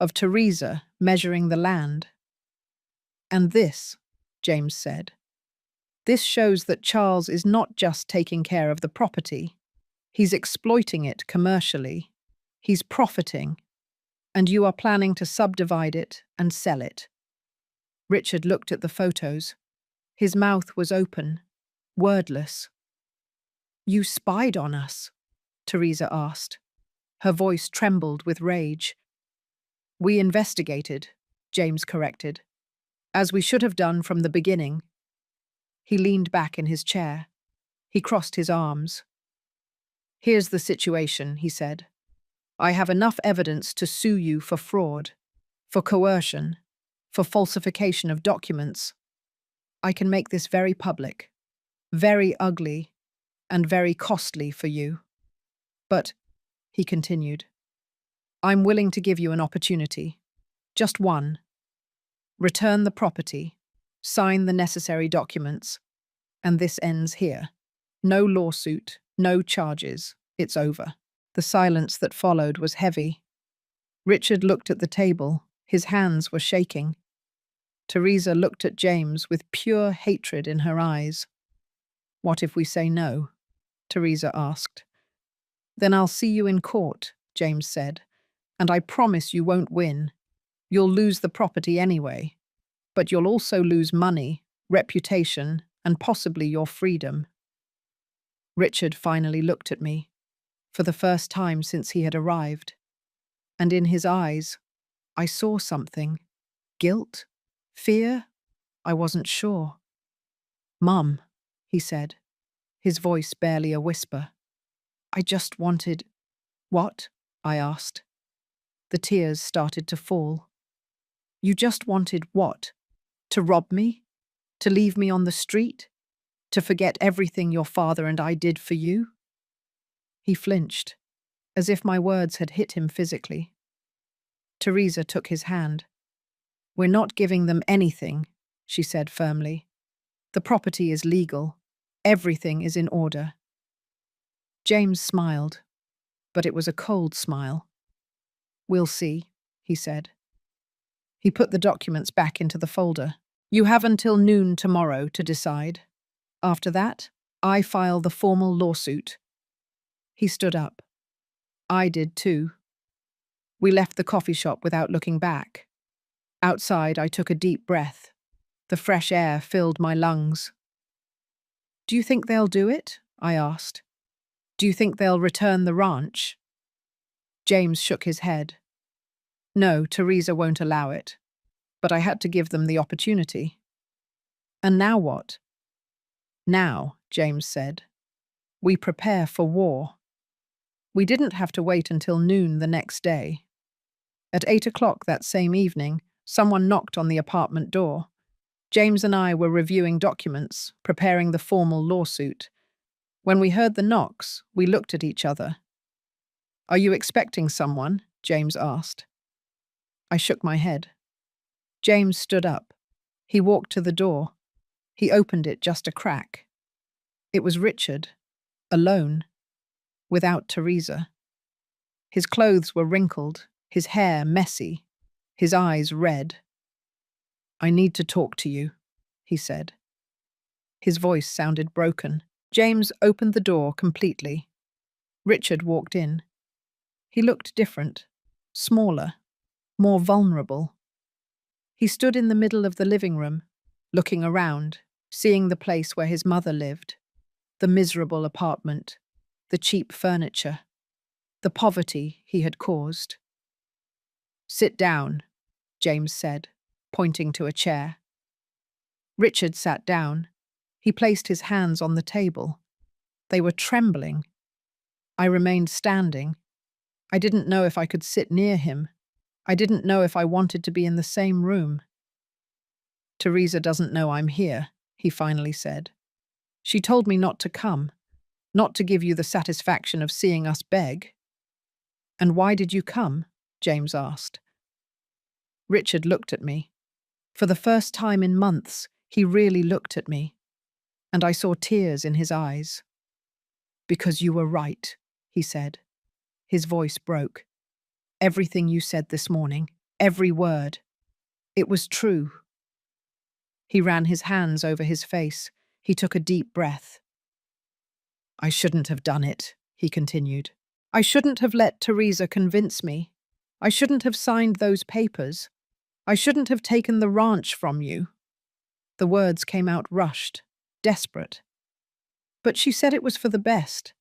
of Teresa measuring the land. And this, James said, this shows that Charles is not just taking care of the property. He's exploiting it commercially. He's profiting. And you are planning to subdivide it and sell it. Richard looked at the photos. His mouth was open, wordless. You spied on us, Teresa asked. Her voice trembled with rage. We investigated, James corrected, as we should have done from the beginning. He leaned back in his chair. He crossed his arms. Here's the situation, he said. I have enough evidence to sue you for fraud, for coercion, for falsification of documents. I can make this very public, very ugly, and very costly for you. But, he continued, I'm willing to give you an opportunity. Just one. Return the property, sign the necessary documents, and this ends here. No lawsuit, no charges. It's over. The silence that followed was heavy. Richard looked at the table. His hands were shaking. Teresa looked at James with pure hatred in her eyes. What if we say no? Teresa asked. Then I'll see you in court, James said, and I promise you won't win. You'll lose the property anyway, but you'll also lose money, reputation, and possibly your freedom. Richard finally looked at me, for the first time since he had arrived, and in his eyes, I saw something. Guilt? Fear? I wasn't sure. Mum, he said, his voice barely a whisper. I just wanted... What? I asked. The tears started to fall. You just wanted what? To rob me? To leave me on the street? To forget everything your father and I did for you? He flinched, as if my words had hit him physically. Teresa took his hand. We're not giving them anything, she said firmly. The property is legal. Everything is in order. James smiled, but it was a cold smile. We'll see, he said. He put the documents back into the folder. You have until noon tomorrow to decide. After that, I file the formal lawsuit. He stood up. I did too. We left the coffee shop without looking back. Outside, I took a deep breath. The fresh air filled my lungs. Do you think they'll do it? I asked. Do you think they'll return the ranch? James shook his head. No, Teresa won't allow it. But I had to give them the opportunity. And now what? Now, James said, we prepare for war. We didn't have to wait until noon the next day. At 8 o'clock that same evening, someone knocked on the apartment door. James and I were reviewing documents, preparing the formal lawsuit. When we heard the knocks, we looked at each other. Are you expecting someone? James asked. I shook my head. James stood up. He walked to the door. He opened it just a crack. It was Richard, alone, without Teresa. His clothes were wrinkled, his hair messy, his eyes red. I need to talk to you, he said. His voice sounded broken. James opened the door completely. Richard walked in. He looked different, smaller, more vulnerable. He stood in the middle of the living room, looking around, seeing the place where his mother lived, the miserable apartment, the cheap furniture, the poverty he had caused. Sit down, James said, pointing to a chair. Richard sat down. He placed his hands on the table. They were trembling. I remained standing. I didn't know if I could sit near him. I didn't know if I wanted to be in the same room. Teresa doesn't know I'm here, he finally said. She told me not to come, not to give you the satisfaction of seeing us beg. And why did you come? James asked. Richard looked at me. For the first time in months, he really looked at me, and I saw tears in his eyes. Because you were right, he said. His voice broke. Everything you said this morning, every word, it was true. He ran his hands over his face. He took a deep breath. I shouldn't have done it, he continued. I shouldn't have let Teresa convince me. I shouldn't have signed those papers. I shouldn't have taken the ranch from you. The words came out rushed, desperate. But she said it was for the best,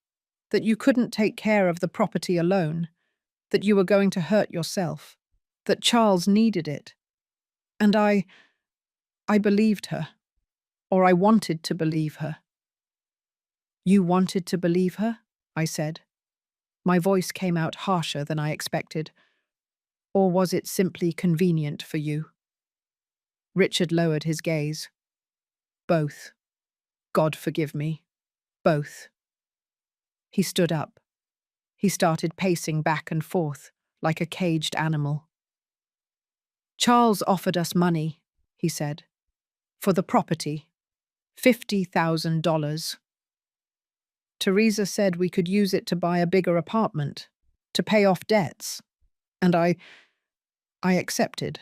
that you couldn't take care of the property alone, that you were going to hurt yourself, that Charles needed it. And I believed her, or I wanted to believe her. You wanted to believe her? I said. My voice came out harsher than I expected. Or was it simply convenient for you? Richard lowered his gaze. Both. God forgive me. Both. He stood up. He started pacing back and forth, like a caged animal. Charles offered us money, he said, for the property. $50,000. Teresa said we could use it to buy a bigger apartment, to pay off debts. And I accepted.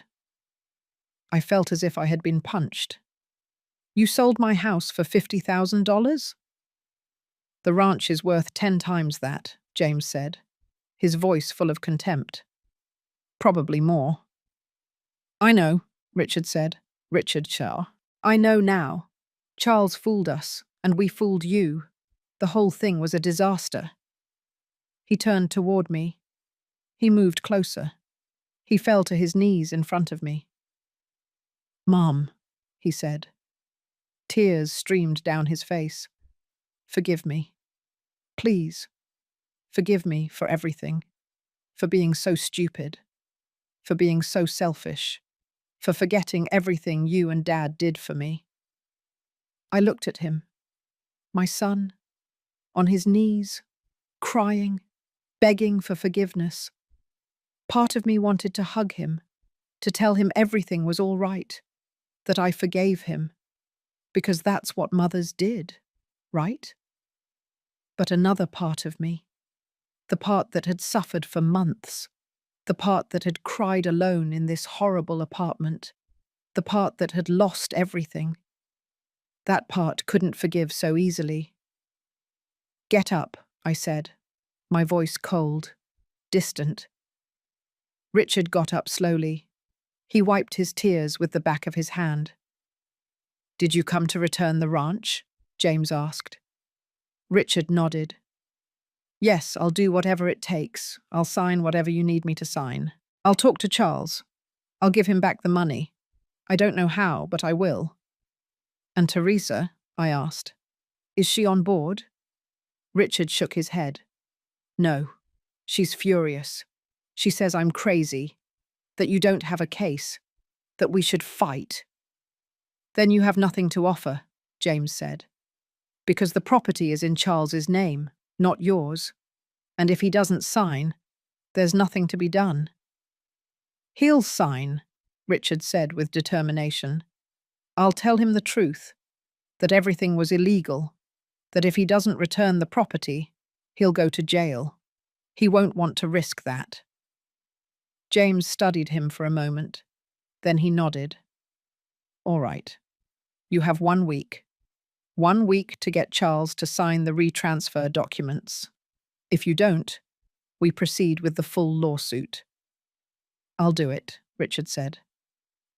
I felt as if I had been punched. You sold my house for $50,000? The ranch is worth 10 times that, James said, his voice full of contempt. Probably more. I know, Richard said. Richard Shaw. I know now. Charles fooled us, and we fooled you. The whole thing was a disaster. He turned toward me. He moved closer. He fell to his knees in front of me. Mom, he said. Tears streamed down his face. Forgive me. Please. Forgive me for everything. For being so stupid. For being so selfish. For forgetting everything you and Dad did for me. I looked at him. My son, on his knees, crying, begging for forgiveness. Part of me wanted to hug him, to tell him everything was all right, that I forgave him, because that's what mothers did, right? But another part of me, the part that had suffered for months, the part that had cried alone in this horrible apartment, the part that had lost everything, that part couldn't forgive so easily. Get up, I said, my voice cold, distant. Richard got up slowly. He wiped his tears with the back of his hand. Did you come to return the ranch? James asked. Richard nodded. Yes, I'll do whatever it takes. I'll sign whatever you need me to sign. I'll talk to Charles. I'll give him back the money. I don't know how, but I will. And Teresa? I asked. Is she on board? Richard shook his head. No. She's furious. She says I'm crazy, that you don't have a case, that we should fight. Then you have nothing to offer, James said, because the property is in Charles's name, not yours, and if he doesn't sign, there's nothing to be done. He'll sign, Richard said with determination. I'll tell him the truth, that everything was illegal, that if he doesn't return the property, he'll go to jail. He won't want to risk that. James studied him for a moment. Then he nodded. All right. You have 1 week. 1 week to get Charles to sign the retransfer documents. If you don't, we proceed with the full lawsuit. I'll do it, Richard said.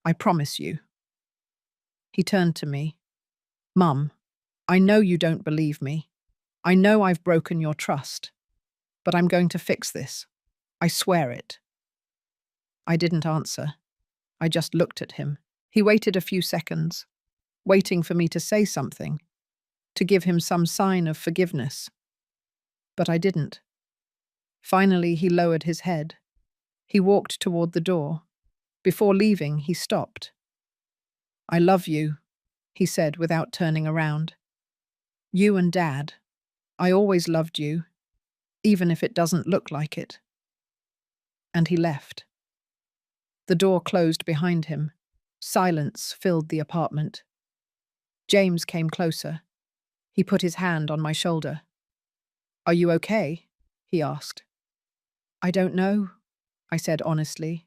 I promise you. He turned to me. Mum, I know you don't believe me. I know I've broken your trust. But I'm going to fix this. I swear it. I didn't answer. I just looked at him. He waited a few seconds, waiting for me to say something, to give him some sign of forgiveness. But I didn't. Finally, he lowered his head. He walked toward the door. Before leaving, he stopped. I love you, he said without turning around. You and Dad. I always loved you, even if it doesn't look like it. And he left. The door closed behind him. Silence filled the apartment. James came closer. He put his hand on my shoulder. Are you okay? He asked. I don't know, I said honestly.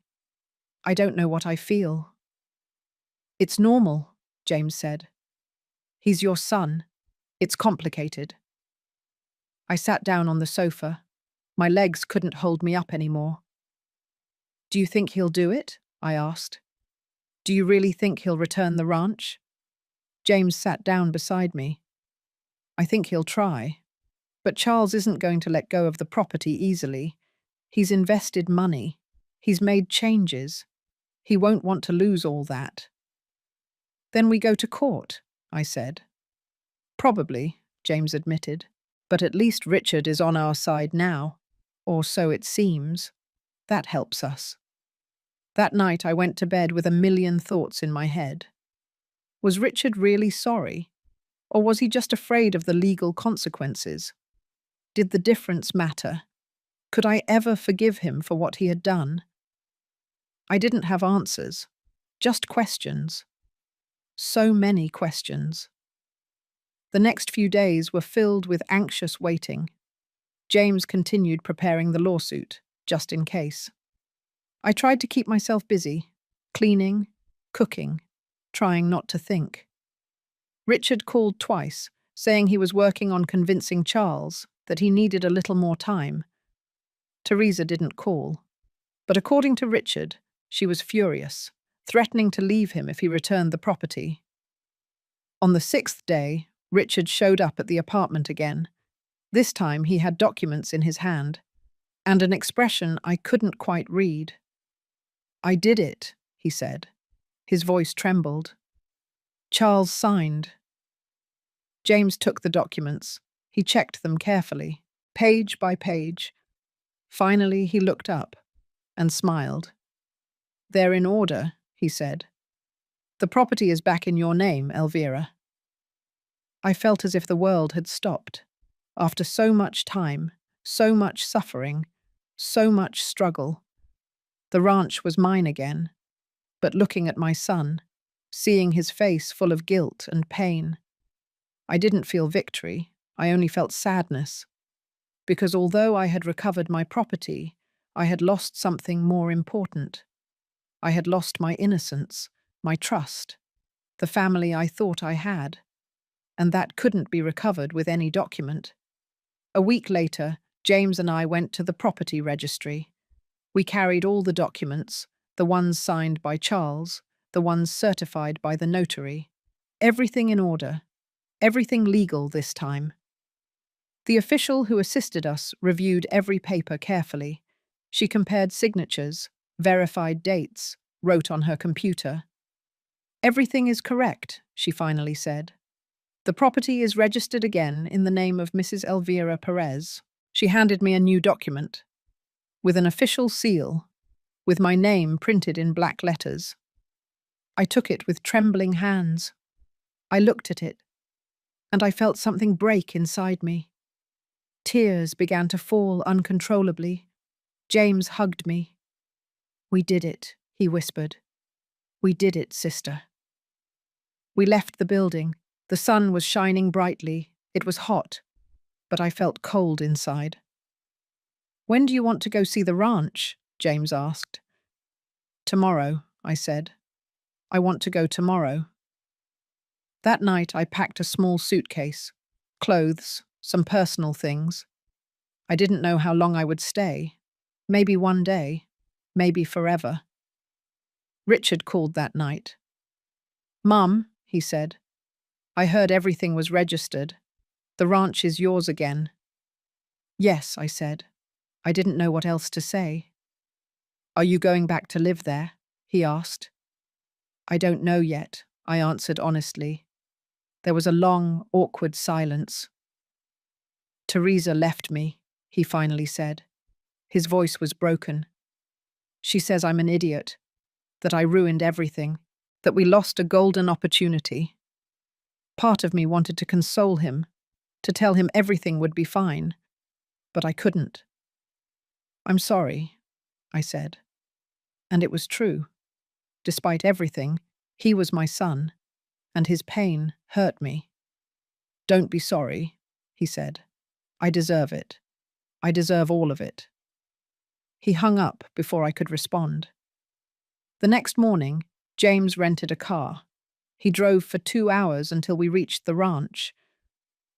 I don't know what I feel. It's normal, James said. He's your son. It's complicated. I sat down on the sofa. My legs couldn't hold me up anymore. Do you think he'll do it? I asked. Do you really think he'll return the ranch? James sat down beside me. I think he'll try. But Charles isn't going to let go of the property easily. He's invested money. He's made changes. He won't want to lose all that. Then we go to court, I said. Probably, James admitted. But at least Richard is on our side now. Or so it seems. That helps us. That night I went to bed with a million thoughts in my head. Was Richard really sorry? Or was he just afraid of the legal consequences? Did the difference matter? Could I ever forgive him for what he had done? I didn't have answers, just questions. So many questions. The next few days were filled with anxious waiting. James continued preparing the lawsuit, just in case. I tried to keep myself busy, cleaning, cooking, trying not to think. Richard called twice, saying he was working on convincing Charles that he needed a little more time. Teresa didn't call, but according to Richard, she was furious, threatening to leave him if he returned the property. On the 6th day, Richard showed up at the apartment again. This time he had documents in his hand, and an expression I couldn't quite read. I did it, he said. His voice trembled. Charles signed. James took the documents. He checked them carefully, page by page. Finally, he looked up and smiled. They're in order, he said. The property is back in your name, Elvira. I felt as if the world had stopped. After so much time, so much suffering, so much struggle. The ranch was mine again. But looking at my son, seeing his face full of guilt and pain, I didn't feel victory, I only felt sadness. Because although I had recovered my property, I had lost something more important. I had lost my innocence, my trust, the family I thought I had. And that couldn't be recovered with any document. A week later, James and I went to the property registry. We carried all the documents, the ones signed by Charles, the ones certified by the notary. Everything in order. Everything legal this time. The official who assisted us reviewed every paper carefully. She compared signatures, verified dates, wrote on her computer. Everything is correct, she finally said. The property is registered again in the name of Mrs. Elvira Perez. She handed me a new document, with an official seal, with my name printed in black letters. I took it with trembling hands. I looked at it, and I felt something break inside me. Tears began to fall uncontrollably. James hugged me. "We did it," he whispered. "We did it, sister." We left the building. The sun was shining brightly. It was hot, but I felt cold inside. "When do you want to go see the ranch?" James asked. "Tomorrow," I said. "I want to go tomorrow." That night I packed a small suitcase, clothes, some personal things. I didn't know how long I would stay. Maybe one day, maybe forever. Richard called that night. "Mum," he said, "I heard everything was registered. The ranch is yours again." "Yes," I said. I didn't know what else to say. "Are you going back to live there?" he asked. "I don't know yet," I answered honestly. There was a long, awkward silence. "Teresa left me," he finally said. His voice was broken. "She says I'm an idiot, that I ruined everything, that we lost a golden opportunity." Part of me wanted to console him, to tell him everything would be fine, but I couldn't. "I'm sorry," I said. And it was true. Despite everything, he was my son, and his pain hurt me. "Don't be sorry," he said. "I deserve it. I deserve all of it." He hung up before I could respond. The next morning, James rented a car. He drove for 2 hours until we reached the ranch.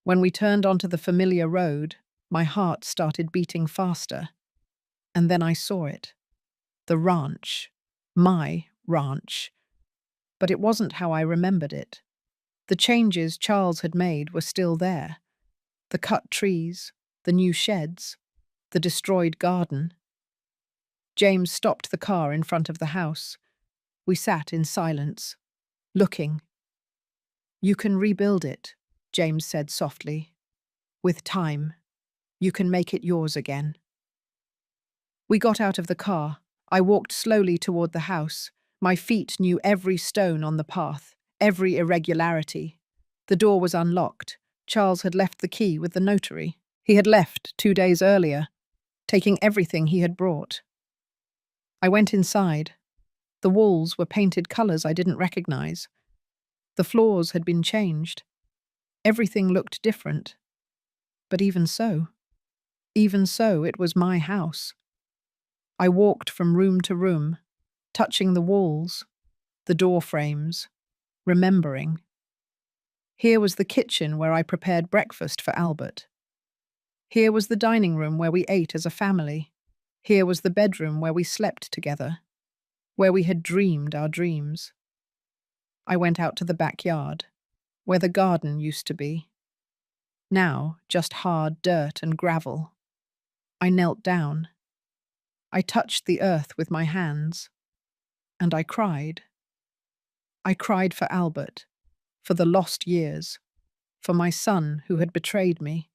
When we turned onto the familiar road, my heart started beating faster. And then I saw it. The ranch. My ranch. But it wasn't how I remembered it. The changes Charles had made were still there. The cut trees, the new sheds, the destroyed garden. James stopped the car in front of the house. We sat in silence, looking. "You can rebuild it," James said softly. "With time, you can make it yours again." We got out of the car. I walked slowly toward the house. My feet knew every stone on the path, every irregularity. The door was unlocked. Charles had left the key with the notary. He had left 2 days earlier, taking everything he had brought. I went inside. The walls were painted colors I didn't recognize. The floors had been changed. Everything looked different. But even so, it was my house. I walked from room to room, touching the walls, the door frames, remembering. Here was the kitchen where I prepared breakfast for Albert. Here was the dining room where we ate as a family. Here was the bedroom where we slept together, where we had dreamed our dreams. I went out to the backyard, where the garden used to be. Now, just hard dirt and gravel. I knelt down. I touched the earth with my hands. And I cried. I cried for Albert, for the lost years, for my son who had betrayed me,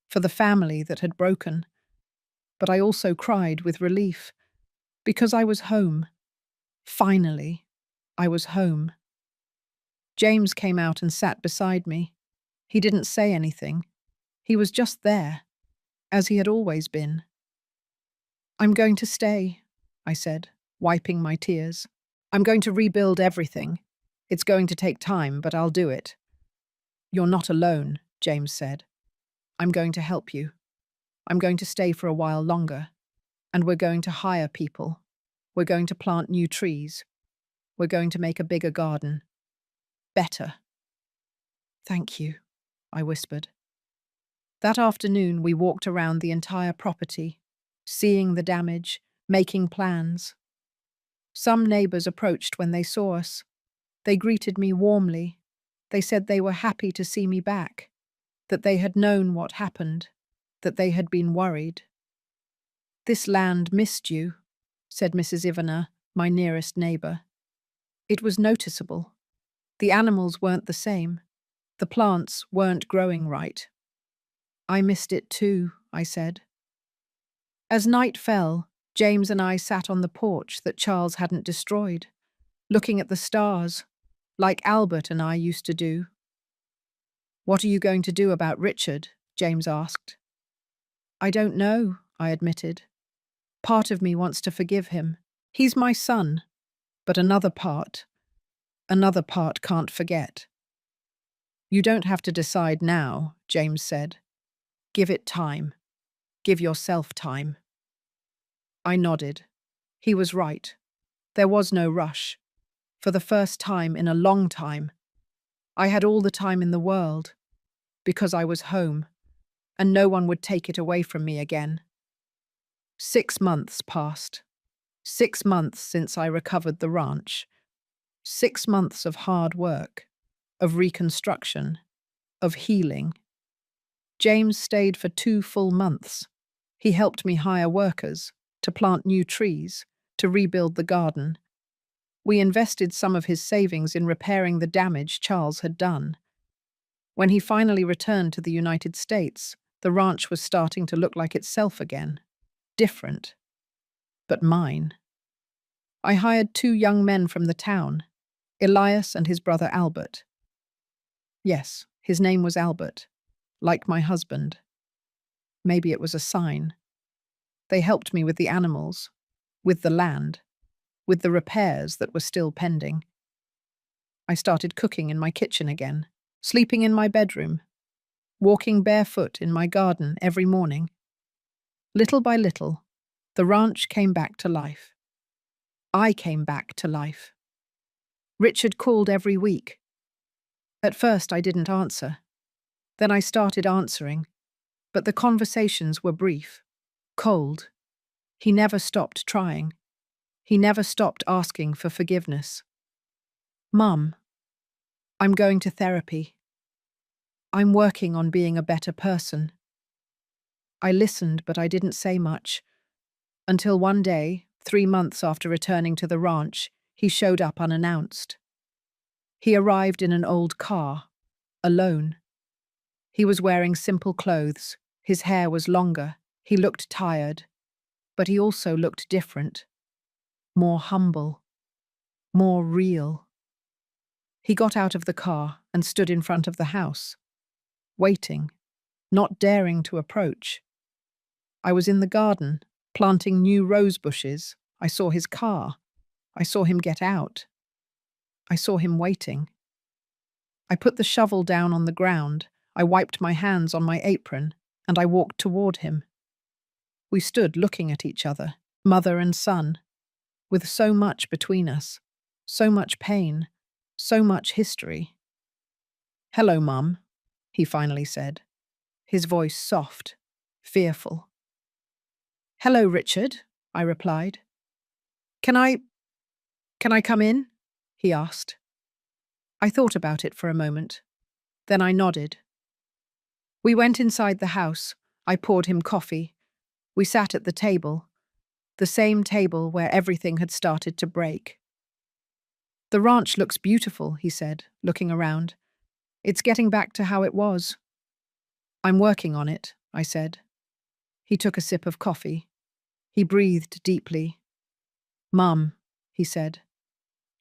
for the family that had broken. But I also cried with relief, because I was home. Finally, I was home. James came out and sat beside me. He didn't say anything. He was just there, as he had always been. "I'm going to stay," I said, wiping my tears. "I'm going to rebuild everything. It's going to take time, but I'll do it." "You're not alone," James said. "I'm going to help you. I'm going to stay for a while longer. And we're going to hire people. We're going to plant new trees. We're going to make a bigger garden. Better." "Thank you," I whispered. That afternoon we walked around the entire property, seeing the damage, making plans. Some neighbors approached when they saw us. They greeted me warmly. They said they were happy to see me back, that they had known what happened, that they had been worried. "This land missed you," said Mrs. Ivana, my nearest neighbor. It was noticeable. The animals weren't the same. The plants weren't growing right. I missed it too, I said. As night fell, James and I sat on the porch that Charles hadn't destroyed, looking at the stars, like Albert and I used to do. What are you going to do about Richard? James asked. I don't know, I admitted. Part of me wants to forgive him. He's my son. But another part can't forget. You don't have to decide now, James said. Give it time. Give yourself time. I nodded. He was right. There was no rush. For the first time in a long time, I had all the time in the world, because I was home, and no one would take it away from me again. 6 months passed. 6 months since I recovered the ranch. 6 months of hard work, of reconstruction, of healing. James stayed for 2 full months. He helped me hire workers, to plant new trees, to rebuild the garden. We invested some of his savings in repairing the damage Charles had done. When he finally returned to the United States, the ranch was starting to look like itself again. Different. But mine. I hired 2 young men from the town, Elias and his brother Albert. Yes, his name was Albert, like my husband. Maybe it was a sign. They helped me with the animals, with the land, with the repairs that were still pending. I started cooking in my kitchen again, sleeping in my bedroom, walking barefoot in my garden every morning. Little by little, the ranch came back to life. I came back to life. Richard called every week. At first I didn't answer. Then I started answering, but the conversations were brief, cold. He never stopped trying. He never stopped asking for forgiveness. Mum, I'm going to therapy. I'm working on being a better person. I listened, but I didn't say much. Until one day, 3 months after returning to the ranch, he showed up unannounced. He arrived in an old car, alone. He was wearing simple clothes. His hair was longer. He looked tired. But he also looked different. More humble. More real. He got out of the car and stood in front of the house, waiting, not daring to approach. I was in the garden, planting new rose bushes. I saw his car. I saw him get out. I saw him waiting. I put the shovel down on the ground. I wiped my hands on my apron, and I walked toward him. We stood looking at each other, mother and son, with so much between us, so much pain, so much history. Hello, Mum, he finally said, his voice soft, fearful. Hello, Richard, I replied. Can I come in? He asked. I thought about it for a moment. Then I nodded. We went inside the house. I poured him coffee. We sat at the table, the same table where everything had started to break. The ranch looks beautiful, he said, looking around. It's getting back to how it was. I'm working on it, I said. He took a sip of coffee. He breathed deeply. Mum, he said,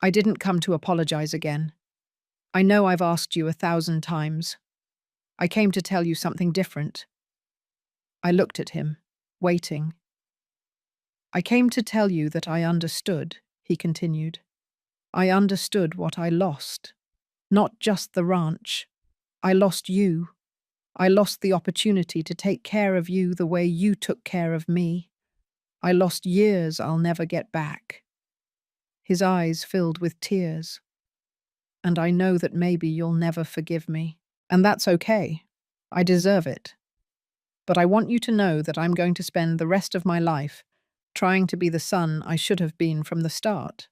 I didn't come to apologize again. I know I've asked you 1,000 times. I came to tell you something different. I looked at him, waiting. I came to tell you that I understood, he continued. I understood what I lost. Not just the ranch. I lost you. I lost the opportunity to take care of you the way you took care of me. I lost years I'll never get back. His eyes filled with tears. And I know that maybe you'll never forgive me. And that's okay. I deserve it. But I want you to know that I'm going to spend the rest of my life trying to be the son I should have been from the start.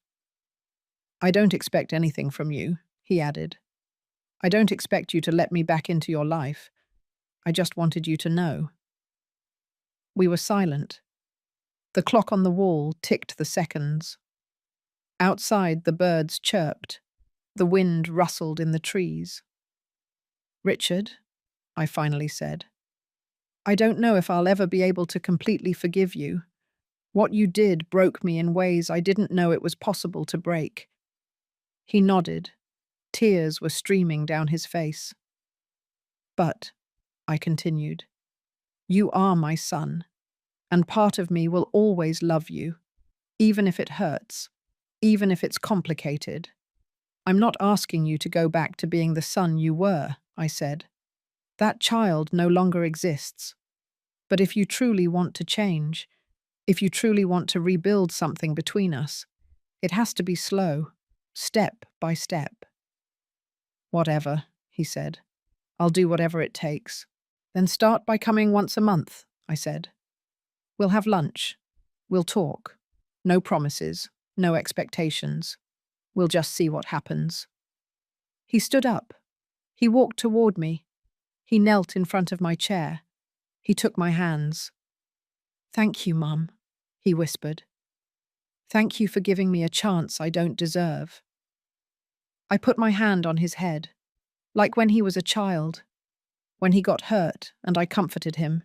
I don't expect anything from you, he added. I don't expect you to let me back into your life. I just wanted you to know. We were silent. The clock on the wall ticked the seconds. Outside, the birds chirped. The wind rustled in the trees. "Richard," I finally said, "I don't know if I'll ever be able to completely forgive you. What you did broke me in ways I didn't know it was possible to break." He nodded. Tears were streaming down his face. "But," I continued, "you are my son, and part of me will always love you, even if it hurts, even if it's complicated. I'm not asking you to go back to being the son you were," I said. "That child no longer exists. But if you truly want to change, if you truly want to rebuild something between us, it has to be slow, step by step." "Whatever," he said. "I'll do whatever it takes." "Then start by coming once a month," I said. "We'll have lunch. We'll talk. No promises, no expectations. We'll just see what happens." He stood up. He walked toward me. He knelt in front of my chair. He took my hands. "Thank you, Mum," he whispered. "Thank you for giving me a chance I don't deserve." I put my hand on his head, like when he was a child, when he got hurt and I comforted him.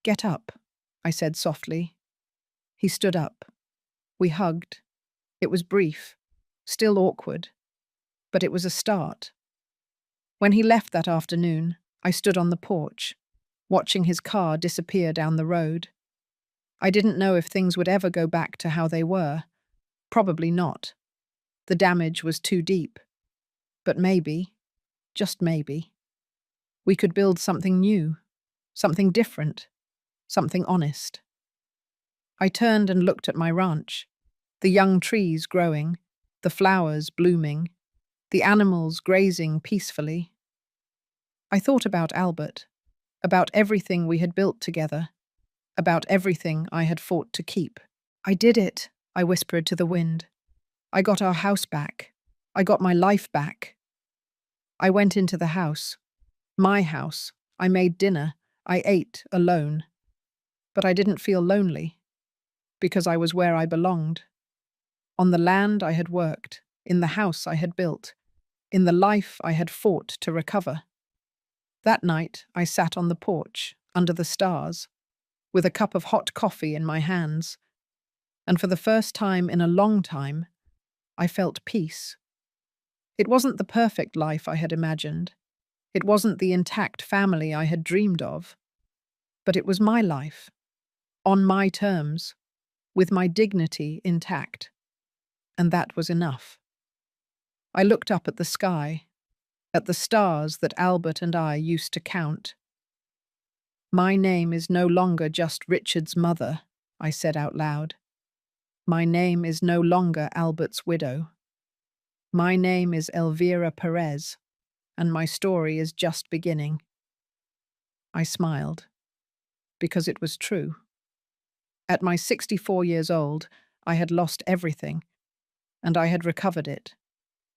"Get up," I said softly. He stood up. We hugged. It was brief, still awkward, but it was a start. When he left that afternoon, I stood on the porch, watching his car disappear down the road. I didn't know if things would ever go back to how they were. Probably not. The damage was too deep. But maybe, just maybe, we could build something new, something different, something honest. I turned and looked at my ranch, the young trees growing, the flowers blooming, the animals grazing peacefully. I thought about Albert, about everything we had built together, about everything I had fought to keep. "I did it," I whispered to the wind. "I got our house back. I got my life back." I went into the house. My house. I made dinner. I ate alone. But I didn't feel lonely, because I was where I belonged. On the land I had worked, in the house I had built, in the life I had fought to recover. That night I sat on the porch, under the stars, with a cup of hot coffee in my hands, and for the first time in a long time, I felt peace. It wasn't the perfect life I had imagined. It wasn't the intact family I had dreamed of. But it was my life, on my terms, with my dignity intact. And that was enough. I looked up at the sky, at the stars that Albert and I used to count. "My name is no longer just Richard's mother," I said out loud. "My name is no longer Albert's widow. My name is Elvira Perez, and my story is just beginning." I smiled, because it was true. At my 64 years old, I had lost everything, and I had recovered it.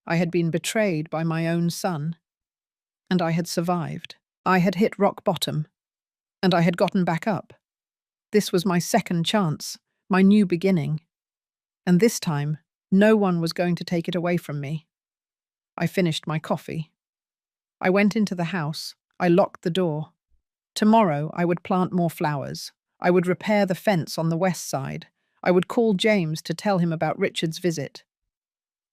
I had been betrayed by my own son, and I had survived. I had hit rock bottom, and I had gotten back up. This was my second chance, my new beginning. And this time, no one was going to take it away from me. I finished my coffee. I went into the house. I locked the door. Tomorrow, I would plant more flowers. I would repair the fence on the west side. I would call James to tell him about Richard's visit.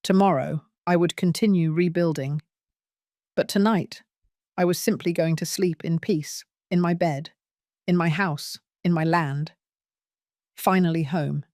Tomorrow, I would continue rebuilding. But tonight, I was simply going to sleep in peace, in my bed, in my house, in my land. Finally home.